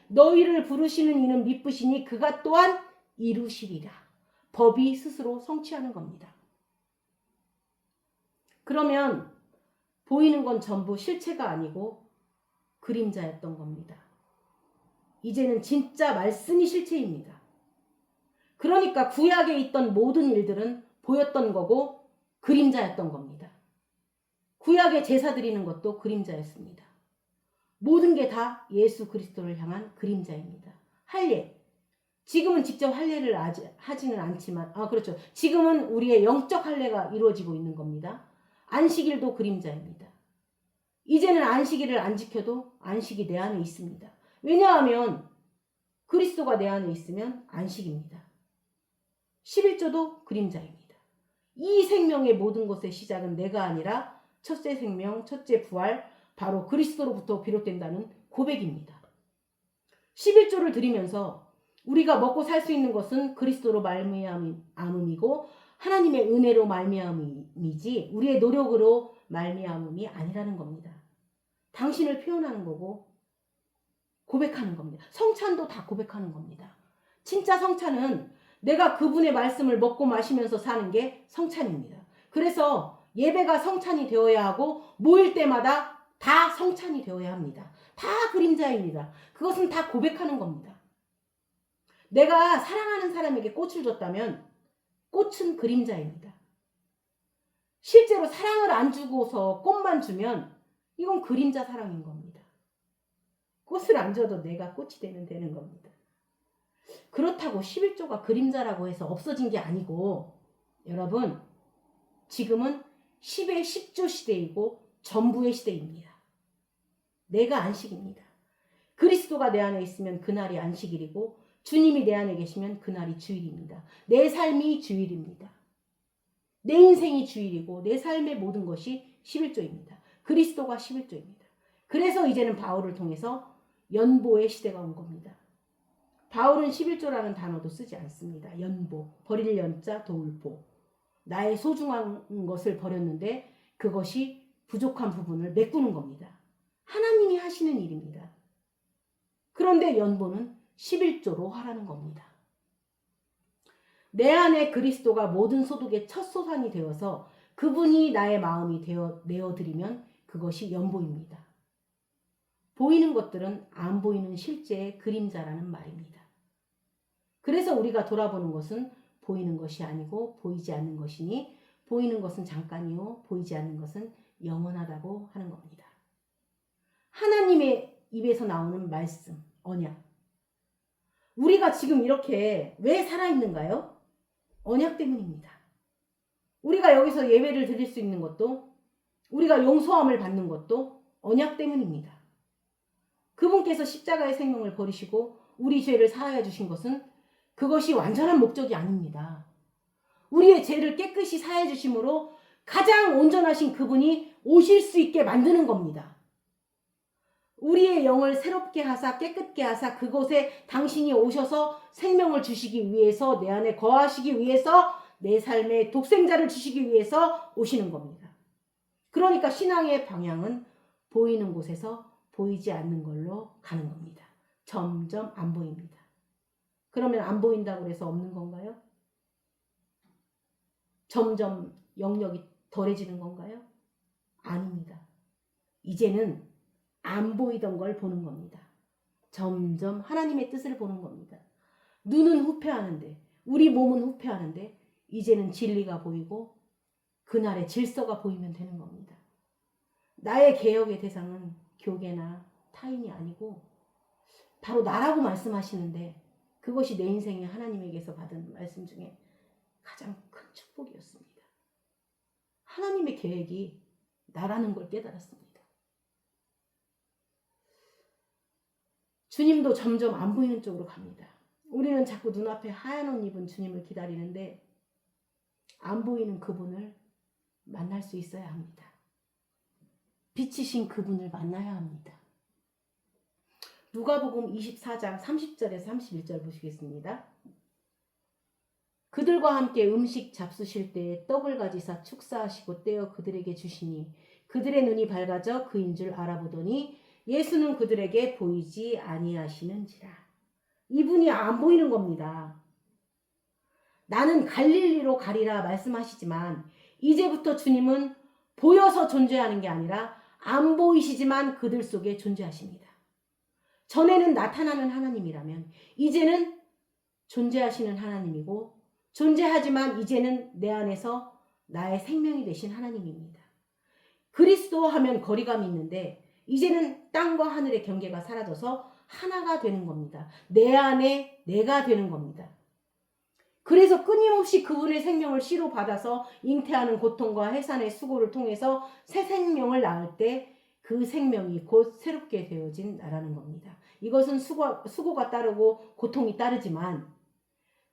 너희를 부르시는 이는 미쁘시니 그가 또한 이루시리라. 법이 스스로 성취하는 겁니다. 그러면 보이는 건 전부 실체가 아니고 그림자였던 겁니다. 이제는 진짜 말씀이 실체입니다. 그러니까 구약에 있던 모든 일들은 보였던 거고 그림자였던 겁니다. 구약에 제사 드리는 것도 그림자였습니다. 모든 게 다 예수 그리스도를 향한 그림자입니다. 할례. 지금은 직접 할례를 하지는 않지만 그렇죠. 지금은 우리의 영적 할례가 이루어지고 있는 겁니다. 안식일도 그림자입니다. 이제는 안식일을 안 지켜도 안식이 내 안에 있습니다. 왜냐하면 그리스도가 내 안에 있으면 안식입니다. 11조도 그림자입니다. 이 생명의 모든 것의 시작은 내가 아니라 첫째 생명, 첫째 부활, 바로 그리스도로부터 비롯된다는 고백입니다. 11조를 드리면서 우리가 먹고 살 수 있는 것은 그리스도로 말미암음이고 하나님의 은혜로 말미암음이지 우리의 노력으로 말미암음이 아니라는 겁니다. 당신을 표현하는 거고 고백하는 겁니다. 성찬도 다 고백하는 겁니다. 진짜 성찬은 내가 그분의 말씀을 먹고 마시면서 사는 게 성찬입니다. 그래서 예배가 성찬이 되어야 하고 모일 때마다 다 성찬이 되어야 합니다. 다 그림자입니다. 그것은 다 고백하는 겁니다. 내가 사랑하는 사람에게 꽃을 줬다면 꽃은 그림자입니다. 실제로 사랑을 안 주고서 꽃만 주면 이건 그림자 사랑인 겁니다. 꽃을 안 줘도 내가 꽃이 되면 되는 겁니다. 그렇다고 11조가 그림자라고 해서 없어진 게 아니고 여러분 지금은 10의 10조 시대이고 전부의 시대입니다. 내가 안식입니다. 그리스도가 내 안에 있으면 그날이 안식일이고 주님이 내 안에 계시면 그날이 주일입니다. 내 삶이 주일입니다. 내 인생이 주일이고 내 삶의 모든 것이 11조입니다. 그리스도가 11조입니다. 그래서 이제는 바울을 통해서 연보의 시대가 온 겁니다. 바울은 11조라는 단어도 쓰지 않습니다. 연보, 버릴 연자, 도울보. 나의 소중한 것을 버렸는데 그것이 부족한 부분을 메꾸는 겁니다. 하나님이 하시는 일입니다. 그런데 연보는 11조로 하라는 겁니다. 내 안에 그리스도가 모든 소득의 첫 소산이 되어서 그분이 나의 마음이 내어드리면 그것이 연보입니다. 보이는 것들은 안 보이는 실제의 그림자라는 말입니다. 그래서 우리가 돌아보는 것은 보이는 것이 아니고 보이지 않는 것이니 보이는 것은 잠깐이요 보이지 않는 것은 영원하다고 하는 겁니다. 하나님의 입에서 나오는 말씀, 언약. 우리가 지금 이렇게 왜 살아있는가요? 언약 때문입니다. 우리가 여기서 예배를 드릴 수 있는 것도 우리가 용서함을 받는 것도 언약 때문입니다. 그분께서 십자가의 생명을 버리시고 우리 죄를 사하여 주신 것은 그것이 완전한 목적이 아닙니다. 우리의 죄를 깨끗이 사해 주심으로 가장 온전하신 그분이 오실 수 있게 만드는 겁니다. 우리의 영을 새롭게 하사 깨끗게 하사 그곳에 당신이 오셔서 생명을 주시기 위해서 내 안에 거하시기 위해서 내 삶에 독생자를 주시기 위해서 오시는 겁니다. 그러니까 신앙의 방향은 보이는 곳에서 보이지 않는 걸로 가는 겁니다. 점점 안 보입니다. 그러면 안 보인다고 해서 없는 건가요? 점점 영역이 덜해지는 건가요? 아닙니다. 이제는 안 보이던 걸 보는 겁니다. 점점 하나님의 뜻을 보는 겁니다. 눈은 후패하는데 우리 몸은 후패하는데 이제는 진리가 보이고 그날의 질서가 보이면 되는 겁니다. 나의 개혁의 대상은 교계나 타인이 아니고 바로 나라고 말씀하시는데 그것이 내 인생에 하나님에게서 받은 말씀 중에 가장 큰 축복이었습니다. 하나님의 계획이 나라는 걸 깨달았습니다. 주님도 점점 안 보이는 쪽으로 갑니다. 우리는 자꾸 눈앞에 하얀 옷 입은 주님을 기다리는데 안 보이는 그분을 만날 수 있어야 합니다. 빛이신 그분을 만나야 합니다. 누가복음 24장 30절에서 31절 보시겠습니다. 그들과 함께 음식 잡수실 때에 떡을 가지사 축사하시고 떼어 그들에게 주시니 그들의 눈이 밝아져 그인 줄 알아보더니 예수는 그들에게 보이지 아니하시는지라. 이분이 안 보이는 겁니다. 나는 갈릴리로 가리라 말씀하시지만 이제부터 주님은 보여서 존재하는 게 아니라 안 보이시지만 그들 속에 존재하십니다. 전에는 나타나는 하나님이라면 이제는 존재하시는 하나님이고 존재하지만 이제는 내 안에서 나의 생명이 되신 하나님입니다. 그리스도 하면 거리감이 있는데 이제는 땅과 하늘의 경계가 사라져서 하나가 되는 겁니다. 내 안에 내가 되는 겁니다. 그래서 끊임없이 그분의 생명을 씨로 받아서 잉태하는 고통과 해산의 수고를 통해서 새 생명을 낳을 때 그 생명이 곧 새롭게 되어진 나라는 겁니다. 이것은 수고가 따르고 고통이 따르지만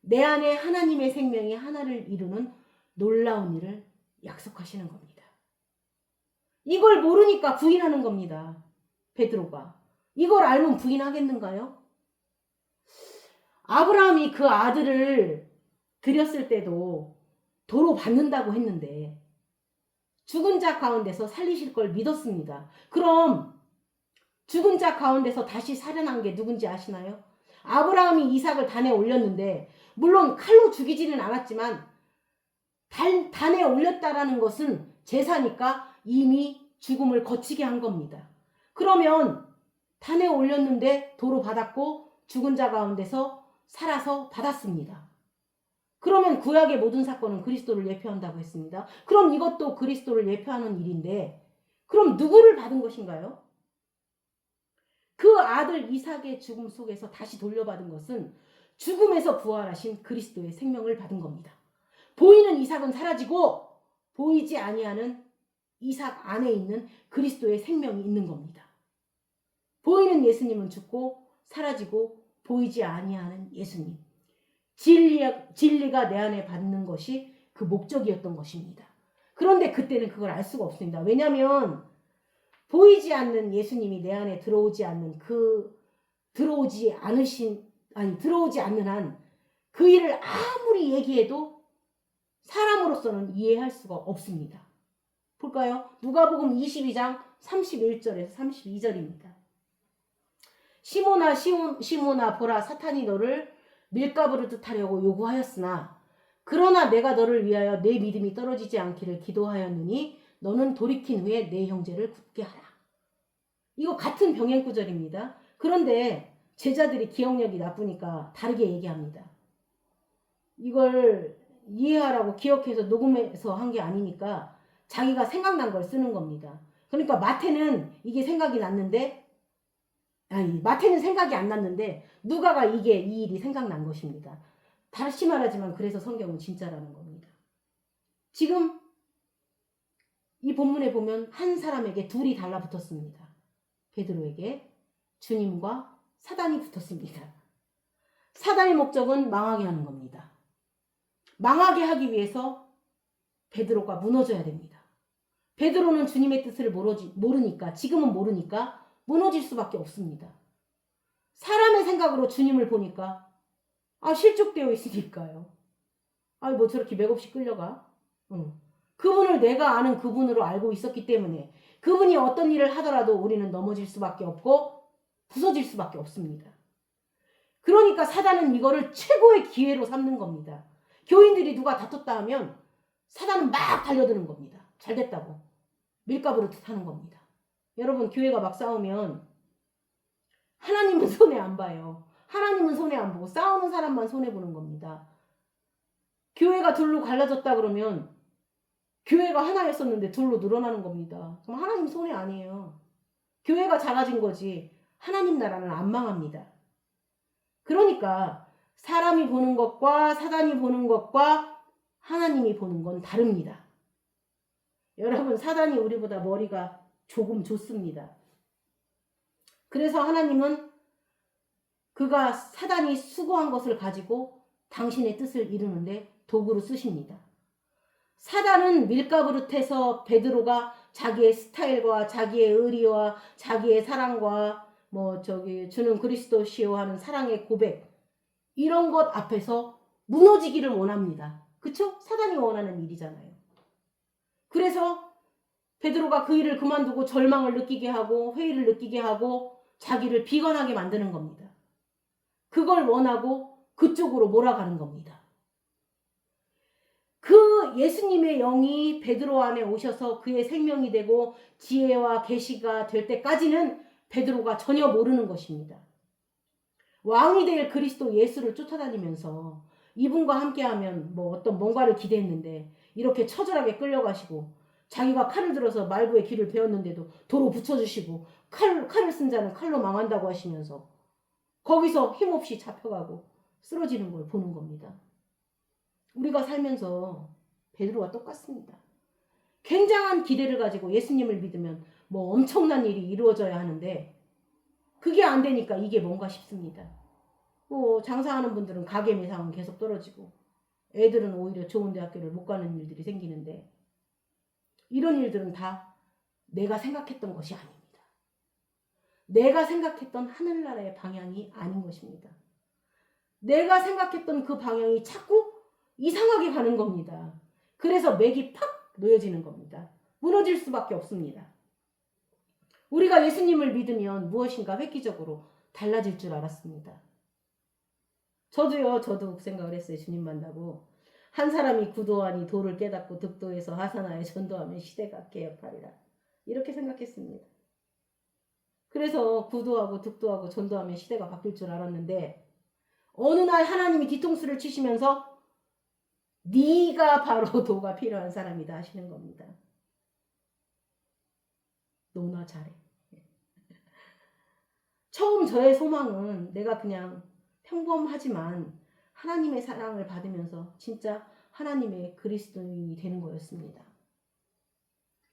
내 안에 하나님의 생명이 하나를 이루는 놀라운 일을 약속하시는 겁니다. 이걸 모르니까 부인하는 겁니다. 베드로가. 이걸 알면 부인하겠는가요? 아브라함이 그 아들을 드렸을 때도 도로 받는다고 했는데 죽은 자 가운데서 살리실 걸 믿었습니다. 그럼 죽은 자 가운데서 다시 살아난 게 누군지 아시나요? 아브라함이 이삭을 단에 올렸는데 물론 칼로 죽이지는 않았지만 단에 올렸다라는 것은 제사니까 이미 죽음을 거치게 한 겁니다. 그러면 단에 올렸는데 도로 받았고 죽은 자 가운데서 살아서 받았습니다. 그러면 구약의 모든 사건은 그리스도를 예표한다고 했습니다. 그럼 이것도 그리스도를 예표하는 일인데 그럼 누구를 받은 것인가요? 그 아들 이삭의 죽음 속에서 다시 돌려받은 것은 죽음에서 부활하신 그리스도의 생명을 받은 겁니다. 보이는 이삭은 사라지고 보이지 아니하는 이삭 안에 있는 그리스도의 생명이 있는 겁니다. 보이는 예수님은 죽고 사라지고 보이지 아니하는 예수님. 진리가 내 안에 받는 것이 그 목적이었던 것입니다. 그런데 그때는 그걸 알 수가 없습니다. 왜냐하면 보이지 않는 예수님이 내 안에 들어오지 않는 들어오지 않는 한 그 일을 아무리 얘기해도 사람으로서는 이해할 수가 없습니다. 볼까요? 누가복음 22장 31절에서 32절입니다. 시몬아 보라 사탄이 너를 밀가부르듯 하려고 요구하였으나 그러나 내가 너를 위하여 내 믿음이 떨어지지 않기를 기도하였느니 너는 돌이킨 후에 내 형제를 굳게 하라. 이거 같은 병행 구절입니다. 그런데 제자들이 기억력이 나쁘니까 다르게 얘기합니다. 이걸 이해하라고 기억해서 녹음해서 한 게 아니니까 자기가 생각난 걸 쓰는 겁니다. 그러니까 마태는 이게 생각이 났는데 마태는 생각이 안 났는데 누가가 이 일이 생각난 것입니다. 다시 말하지만 그래서 성경은 진짜라는 겁니다. 지금 이 본문에 보면 한 사람에게 둘이 달라붙었습니다. 베드로에게 주님과 사단이 붙었습니다. 사단의 목적은 망하게 하는 겁니다. 망하게 하기 위해서 베드로가 무너져야 됩니다. 베드로는 주님의 뜻을 모르니까 지금은 모르니까 무너질 수밖에 없습니다. 사람의 생각으로 주님을 보니까 실족되어 있으니까요. 뭐 저렇게 맥없이 끌려가. 그분을 내가 아는 그분으로 알고 있었기 때문에 그분이 어떤 일을 하더라도 우리는 넘어질 수밖에 없고 부서질 수밖에 없습니다. 그러니까 사단은 이거를 최고의 기회로 삼는 겁니다. 교인들이 누가 다퉜다 하면 사단은 막 달려드는 겁니다. 잘 됐다고. 밀가부르듯 하는 겁니다. 여러분 교회가 막 싸우면 하나님은 손해 안 봐요. 하나님은 손해 안 보고 싸우는 사람만 손해 보는 겁니다. 교회가 둘로 갈라졌다 그러면 교회가 하나였었는데 둘로 늘어나는 겁니다. 그럼 하나님 손해 아니에요. 교회가 작아진 거지 하나님 나라는 안 망합니다. 그러니까 사람이 보는 것과 사단이 보는 것과 하나님이 보는 건 다릅니다. 여러분 사단이 우리보다 머리가 조금 좋습니다. 그래서 하나님은 사단이 수고한 것을 가지고 당신의 뜻을 이루는데 도구로 쓰십니다. 사단은 밀가부릇해서 베드로가 자기의 스타일과 자기의 의리와 자기의 사랑과 주는 그리스도시요 하는 사랑의 고백 이런 것 앞에서 무너지기를 원합니다. 그쵸? 사단이 원하는 일이잖아요. 그래서 베드로가 그 일을 그만두고 절망을 느끼게 하고 회의를 느끼게 하고 자기를 비관하게 만드는 겁니다. 그걸 원하고 그쪽으로 몰아가는 겁니다. 그 예수님의 영이 베드로 안에 오셔서 그의 생명이 되고 지혜와 계시가 될 때까지는 베드로가 전혀 모르는 것입니다. 왕이 될 그리스도 예수를 쫓아다니면서 이분과 함께하면 뭔가를 기대했는데 이렇게 처절하게 끌려가시고 자기가 칼을 들어서 말구의 길을 베었는데도 도로 붙여주시고 칼을 쓴 자는 칼로 망한다고 하시면서 거기서 힘없이 잡혀가고 쓰러지는 걸 보는 겁니다. 우리가 살면서 베드로와 똑같습니다. 굉장한 기대를 가지고 예수님을 믿으면 엄청난 일이 이루어져야 하는데 그게 안 되니까 이게 뭔가 싶습니다. 장사하는 분들은 가게 매상은 계속 떨어지고 애들은 오히려 좋은 대학교를 못 가는 일들이 생기는데 이런 일들은 다 내가 생각했던 것이 아닙니다. 내가 생각했던 하늘나라의 방향이 아닌 것입니다. 내가 생각했던 그 방향이 자꾸 이상하게 가는 겁니다. 그래서 맥이 팍 놓여지는 겁니다. 무너질 수밖에 없습니다. 우리가 예수님을 믿으면 무엇인가 획기적으로 달라질 줄 알았습니다. 저도 그 생각을 했어요. 주님 만나고 한 사람이 구도하니 도를 깨닫고 득도해서 하사나에 전도하면 시대가 개혁하리라. 이렇게 생각했습니다. 그래서 구도하고 득도하고 전도하면 시대가 바뀔 줄 알았는데 어느 날 하나님이 뒤통수를 치시면서 네가 바로 도가 필요한 사람이다 하시는 겁니다. 너무나 잘해. 처음 저의 소망은 내가 그냥 평범하지만 하나님의 사랑을 받으면서 진짜 하나님의 그리스도인이 되는 거였습니다.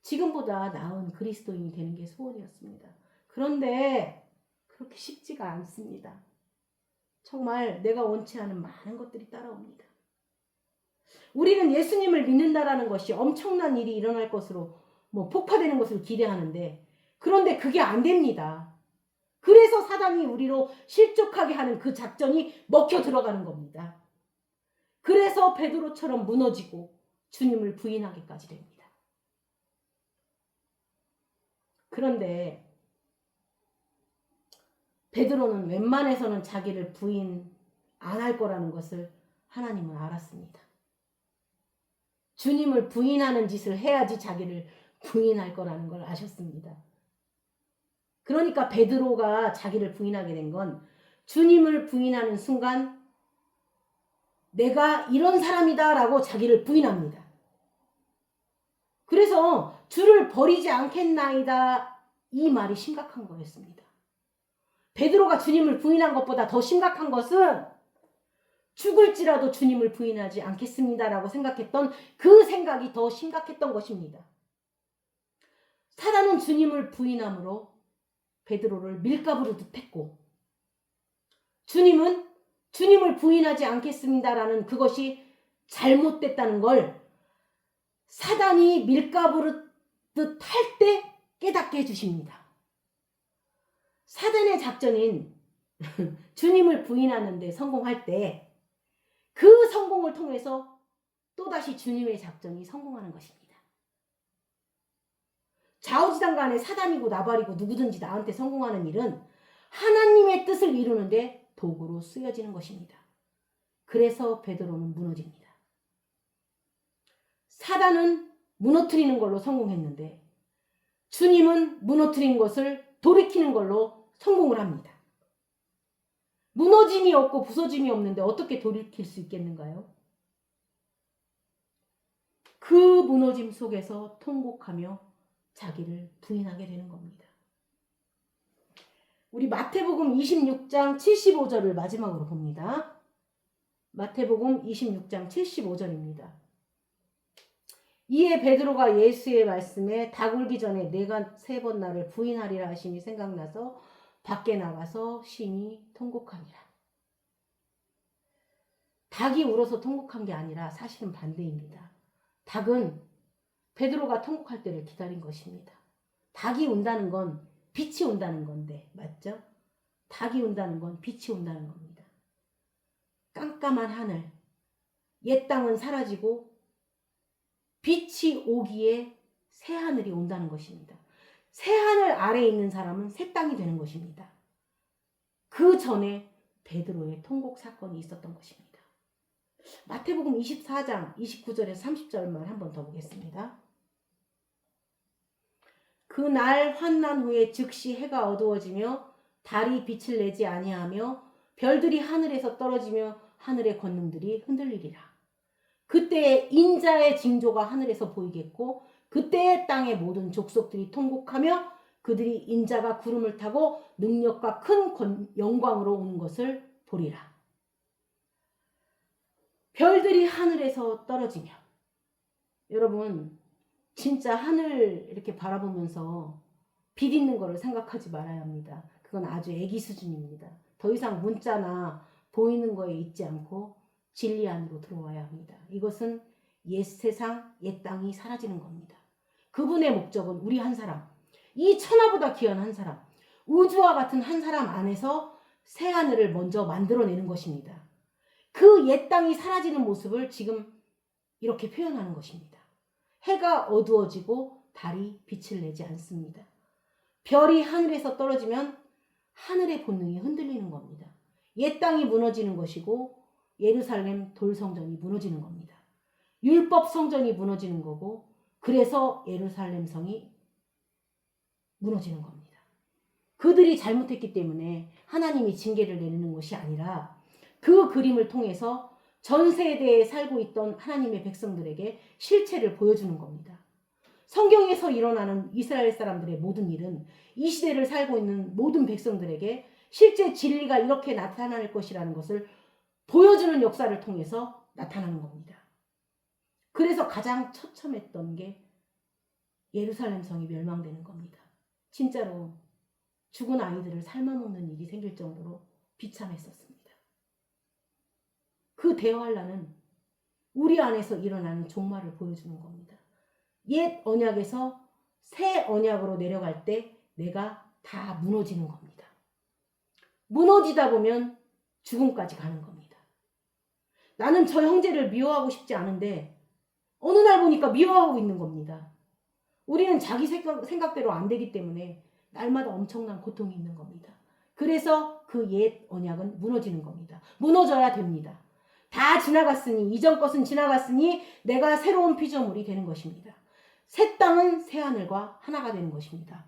지금보다 나은 그리스도인이 되는 게 소원이었습니다. 그런데 그렇게 쉽지가 않습니다. 정말 내가 원치 않은 많은 것들이 따라옵니다. 우리는 예수님을 믿는다라는 것이 엄청난 일이 일어날 것으로 폭파되는 것을 기대하는데, 그런데 그게 안 됩니다. 그래서 사단이 우리로 실족하게 하는 그 작전이 먹혀 들어가는 겁니다. 그래서 베드로처럼 무너지고 주님을 부인하기까지 됩니다. 그런데 베드로는 웬만해서는 자기를 부인 안 할 거라는 것을 하나님은 알았습니다. 주님을 부인하는 짓을 해야지 자기를 부인할 거라는 걸 아셨습니다. 그러니까 베드로가 자기를 부인하게 된 건 주님을 부인하는 순간 내가 이런 사람이다 라고 자기를 부인합니다. 그래서 주를 버리지 않겠나이다, 이 말이 심각한 거였습니다. 베드로가 주님을 부인한 것보다 더 심각한 것은 죽을지라도 주님을 부인하지 않겠습니다라고 생각했던 그 생각이 더 심각했던 것입니다. 사단은 주님을 부인함으로 베드로를 밀가부르듯 했고, 주님은 주님을 부인하지 않겠습니다라는 그것이 잘못됐다는 걸 사단이 밀가부르듯 할 때 깨닫게 해주십니다. 사단의 작전인 주님을 부인하는데 성공할 때 그 성공을 통해서 또다시 주님의 작전이 성공하는 것입니다. 좌우지단간에 사단이고 나발이고 누구든지 나한테 성공하는 일은 하나님의 뜻을 이루는데 도구로 쓰여지는 것입니다. 그래서 베드로는 무너집니다. 사단은 무너뜨리는 걸로 성공했는데 주님은 무너뜨린 것을 돌이키는 걸로 성공을 합니다. 무너짐이 없고 부서짐이 없는데 어떻게 돌이킬 수 있겠는가요? 그 무너짐 속에서 통곡하며 자기를 부인하게 되는 겁니다. 우리 마태복음 26장 75절을 마지막으로 봅니다. 마태복음 26장 75절입니다. 이에 베드로가 예수의 말씀에 닭 울기 전에 내가 3번 나를 부인하리라 하시니 생각나서 밖에 나가서 심히 통곡하니라. 닭이 울어서 통곡한 게 아니라 사실은 반대입니다. 닭은 베드로가 통곡할 때를 기다린 것입니다. 닭이 운다는 건 빛이 온다는 건데, 맞죠? 닭이 운다는 건 빛이 온다는 겁니다. 깜깜한 하늘, 옛 땅은 사라지고 빛이 오기에 새 하늘이 온다는 것입니다. 새 하늘 아래에 있는 사람은 새 땅이 되는 것입니다. 그 전에 베드로의 통곡 사건이 있었던 것입니다. 마태복음 24장 29절에서 30절만 한 번 더 보겠습니다. 그날 환난 후에 즉시 해가 어두워지며 달이 빛을 내지 아니하며 별들이 하늘에서 떨어지며 하늘의 권능들이 흔들리리라. 그때에 인자의 징조가 하늘에서 보이겠고 그때에 땅의 모든 족속들이 통곡하며 그들이 인자가 구름을 타고 능력과 큰 영광으로 오는 것을 보리라. 별들이 하늘에서 떨어지며, 여러분 진짜 하늘 이렇게 바라보면서 빛 있는 거를 생각하지 말아야 합니다. 그건 아주 애기 수준입니다. 더 이상 문자나 보이는 거에 있지 않고 진리 안으로 들어와야 합니다. 이것은 옛 세상, 옛 땅이 사라지는 겁니다. 그분의 목적은 우리 한 사람, 이 천하보다 귀한 한 사람, 우주와 같은 한 사람 안에서 새 하늘을 먼저 만들어내는 것입니다. 그 옛 땅이 사라지는 모습을 지금 이렇게 표현하는 것입니다. 해가 어두워지고 달이 빛을 내지 않습니다. 별이 하늘에서 떨어지면 하늘의 본능이 흔들리는 겁니다. 옛 땅이 무너지는 것이고 예루살렘 돌성전이 무너지는 겁니다. 율법 성전이 무너지는 거고 그래서 예루살렘 성이 무너지는 겁니다. 그들이 잘못했기 때문에 하나님이 징계를 내리는 것이 아니라 그 그림을 통해서 전 세대에 살고 있던 하나님의 백성들에게 실체를 보여주는 겁니다. 성경에서 일어나는 이스라엘 사람들의 모든 일은 이 시대를 살고 있는 모든 백성들에게 실제 진리가 이렇게 나타날 것이라는 것을 보여주는 역사를 통해서 나타나는 겁니다. 그래서 가장 처참했던 게 예루살렘 성이 멸망되는 겁니다. 진짜로 죽은 아이들을 삶아먹는 일이 생길 정도로 비참했었습니다. 그 대환란은 우리 안에서 일어나는 종말을 보여주는 겁니다. 옛 언약에서 새 언약으로 내려갈 때 내가 다 무너지는 겁니다. 무너지다 보면 죽음까지 가는 겁니다. 나는 저 형제를 미워하고 싶지 않은데 어느 날 보니까 미워하고 있는 겁니다. 우리는 자기 생각대로 안 되기 때문에 날마다 엄청난 고통이 있는 겁니다. 그래서 그 옛 언약은 무너지는 겁니다. 무너져야 됩니다. 다 지나갔으니, 이전 것은 지나갔으니 내가 새로운 피조물이 되는 것입니다. 새 땅은 새 하늘과 하나가 되는 것입니다.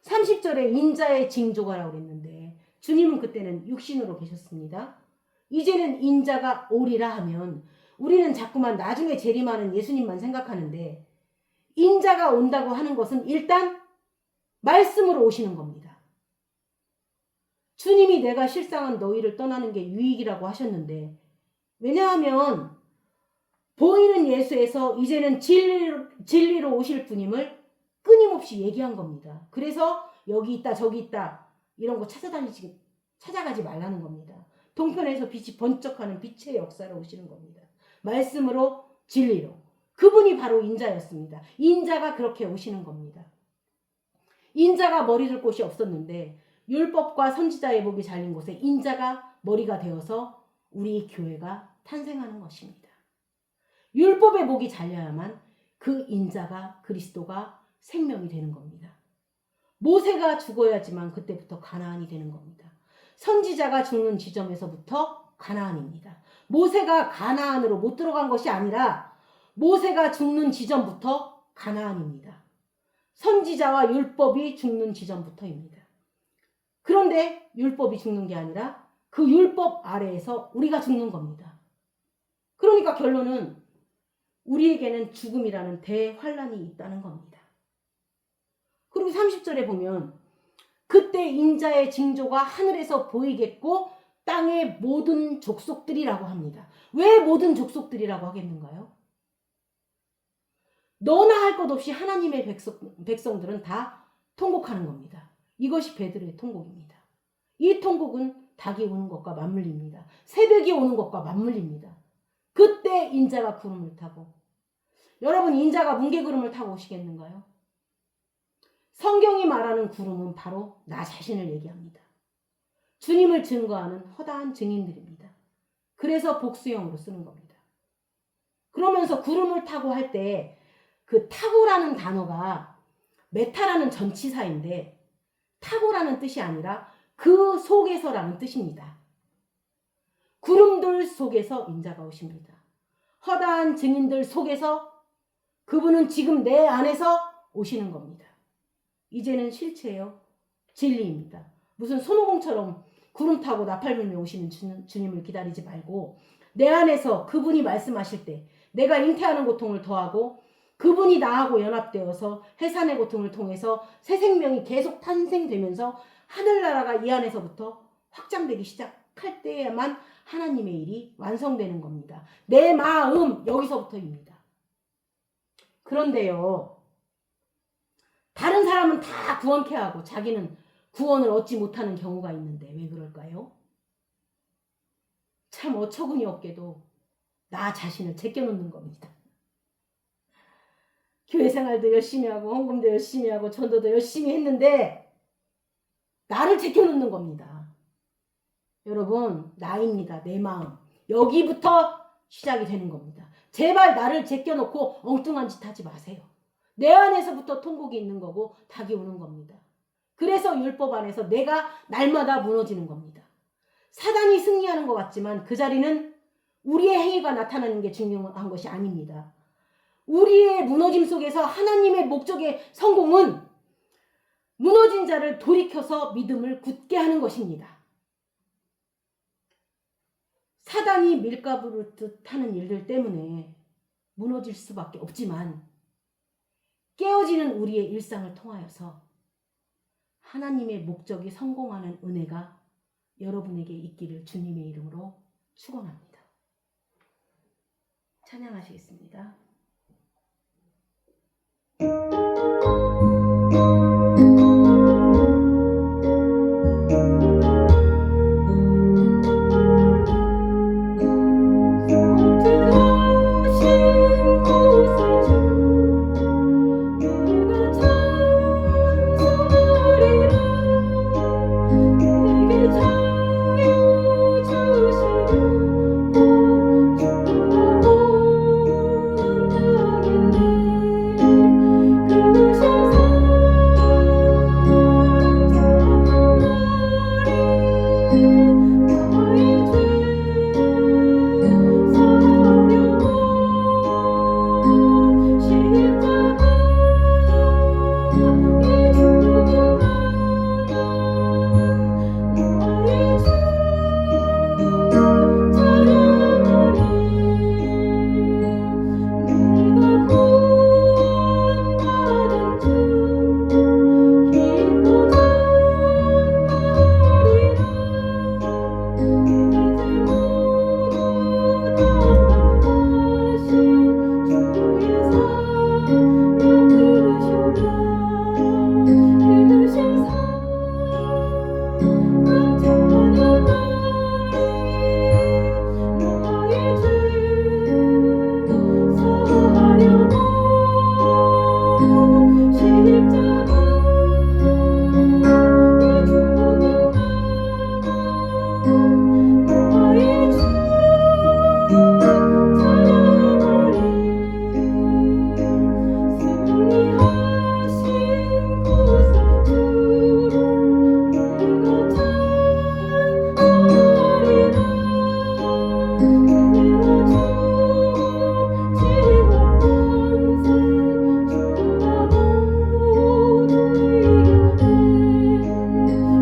30절에 인자의 징조가라고 그랬는데 주님은 그때는 육신으로 계셨습니다. 이제는 인자가 오리라 하면 우리는 자꾸만 나중에 재림하는 예수님만 생각하는데, 인자가 온다고 하는 것은 일단 말씀으로 오시는 겁니다. 주님이 내가 실상은 너희를 떠나는 게 유익이라고 하셨는데, 왜냐하면 보이는 예수에서 이제는 진리로 오실 분임을 끊임없이 얘기한 겁니다. 그래서 여기 있다 저기 있다 이런 거 찾아가지 말라는 겁니다. 동편에서 빛이 번쩍하는 빛의 역사로 오시는 겁니다. 말씀으로 진리로. 그분이 바로 인자였습니다. 인자가 그렇게 오시는 겁니다. 인자가 머리 둘 곳이 없었는데 율법과 선지자의 목이 잘린 곳에 인자가 머리가 되어서 우리 교회가 탄생하는 것입니다. 율법의 목이 잘려야만 그 인자가, 그리스도가 생명이 되는 겁니다. 모세가 죽어야지만 그때부터 가나안이 되는 겁니다. 선지자가 죽는 지점에서부터 가나안입니다. 모세가 가나안으로 못 들어간 것이 아니라 모세가 죽는 지점부터 가나안입니다. 선지자와 율법이 죽는 지점부터입니다. 그런데 율법이 죽는 게 아니라 그 율법 아래에서 우리가 죽는 겁니다. 그러니까 결론은 우리에게는 죽음이라는 대환란이 있다는 겁니다. 그리고 30절에 보면 그때 인자의 징조가 하늘에서 보이겠고 땅의 모든 족속들이라고 합니다. 왜 모든 족속들이라고 하겠는가요? 너나 할 것 없이 하나님의 백성들은 다 통곡하는 겁니다. 이것이 베드로의 통곡입니다. 이 통곡은 닭이 우는 것과 맞물립니다. 새벽이 오는 것과 맞물립니다. 그때 인자가 구름을 타고, 여러분 인자가 뭉게구름을 타고 오시겠는가요? 성경이 말하는 구름은 바로 나 자신을 얘기합니다. 주님을 증거하는 허다한 증인들입니다. 그래서 복수형으로 쓰는 겁니다. 그러면서 구름을 타고 할 때 그 타고라는 단어가 메타라는 전치사인데 타고라는 뜻이 아니라 그 속에서라는 뜻입니다. 구름들 속에서 인자가 오십니다. 허다한 증인들 속에서 그분은 지금 내 안에서 오시는 겁니다. 이제는 실체예요. 진리입니다. 무슨 손오공처럼 구름 타고 나팔 불며 오시는 주님을 기다리지 말고 내 안에서 그분이 말씀하실 때 내가 잉태하는 고통을 더하고 그분이 나하고 연합되어서 해산의 고통을 통해서 새 생명이 계속 탄생되면서 하늘나라가 이 안에서부터 확장되기 시작할 때에만 하나님의 일이 완성되는 겁니다. 내 마음 여기서부터입니다. 그런데요, 다른 사람은 다 구원케 하고 자기는 구원을 얻지 못하는 경우가 있는데 왜 그럴까요? 참 어처구니 없게도 나 자신을 제껴놓는 겁니다. 교회 생활도 열심히 하고 헌금도 열심히 하고 전도도 열심히 했는데 나를 제껴놓는 겁니다. 여러분, 나입니다. 내 마음. 여기부터 시작이 되는 겁니다. 제발 나를 제껴놓고 엉뚱한 짓 하지 마세요. 내 안에서부터 통곡이 있는 거고 닭이 우는 겁니다. 그래서 율법 안에서 내가 날마다 무너지는 겁니다. 사단이 승리하는 것 같지만 그 자리는 우리의 행위가 나타나는 게 중요한 것이 아닙니다. 우리의 무너짐 속에서 하나님의 목적의 성공은 무너진 자를 돌이켜서 믿음을 굳게 하는 것입니다. 사단이 밀가부르듯 하는 일들 때문에 무너질 수밖에 없지만 깨어지는 우리의 일상을 통하여서 하나님의 목적이 성공하는 은혜가 여러분에게 있기를 주님의 이름으로 축원합니다. 찬양하시겠습니다. 하신 곳을 주 내가 찬송하리라. 내게 자유 주시고 주가 원하겠네.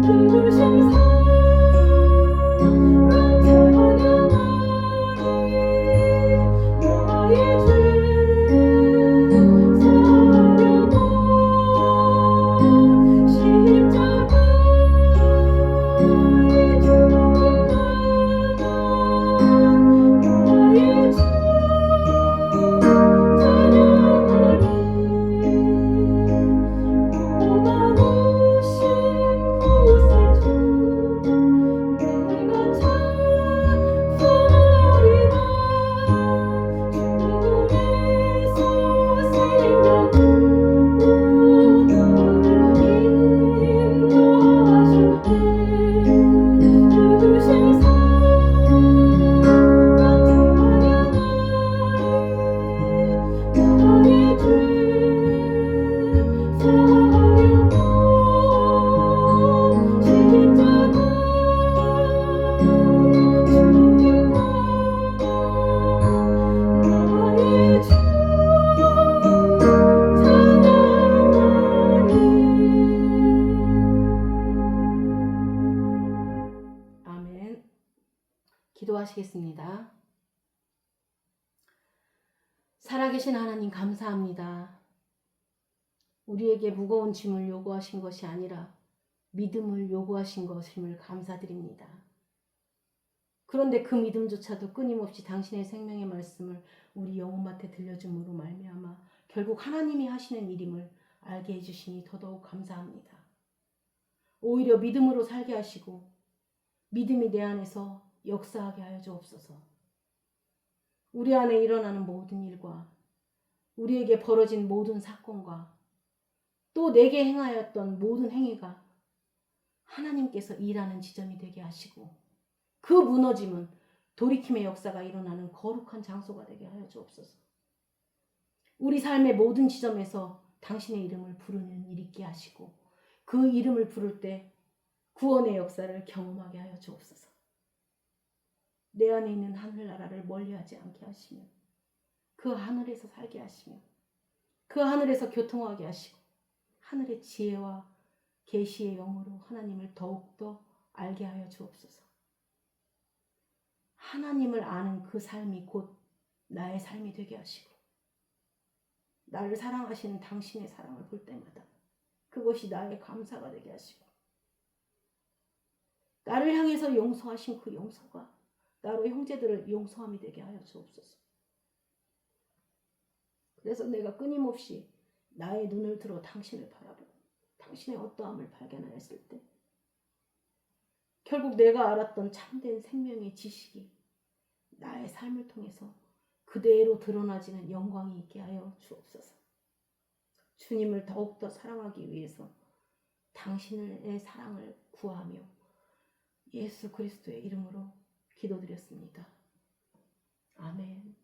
그 신상 기도하시겠습니다. 살아계신 하나님 감사합니다. 우리에게 무거운 짐을 요구하신 것이 아니라 믿음을 요구하신 것임을 감사드립니다. 그런데 그 믿음조차도 끊임없이 당신의 생명의 말씀을 우리 영혼밭에 들려줌으로 말미암아 결국 하나님이 하시는 일임을 알게 해주시니 더더욱 감사합니다. 오히려 믿음으로 살게 하시고 믿음이 내 안에서 역사하게 하여 주옵소서. 우리 안에 일어나는 모든 일과 우리에게 벌어진 모든 사건과 또 내게 행하였던 모든 행위가 하나님께서 일하는 지점이 되게 하시고 그 무너짐은 돌이킴의 역사가 일어나는 거룩한 장소가 되게 하여 주옵소서. 우리 삶의 모든 지점에서 당신의 이름을 부르는 일이 있게 하시고 그 이름을 부를 때 구원의 역사를 경험하게 하여 주옵소서. 내 안에 있는 하늘나라를 멀리하지 않게 하시며 그 하늘에서 살게 하시며 그 하늘에서 교통하게 하시고 하늘의 지혜와 계시의 영으로 하나님을 더욱더 알게 하여 주옵소서. 하나님을 아는 그 삶이 곧 나의 삶이 되게 하시고 나를 사랑하시는 당신의 사랑을 볼 때마다 그것이 나의 감사가 되게 하시고 나를 향해서 용서하신 그 용서가 나로 형제들을 용서함이 되게 하여 주옵소서. 그래서 내가 끊임없이 나의 눈을 들어 당신을 바라보고 당신의 어떠함을 발견하였을 때 결국 내가 알았던 참된 생명의 지식이 나의 삶을 통해서 그대로 드러나지는 영광이 있게 하여 주옵소서. 주님을 더욱더 사랑하기 위해서 당신의 사랑을 구하며 예수 그리스도의 이름으로 기도드렸습니다. 아멘.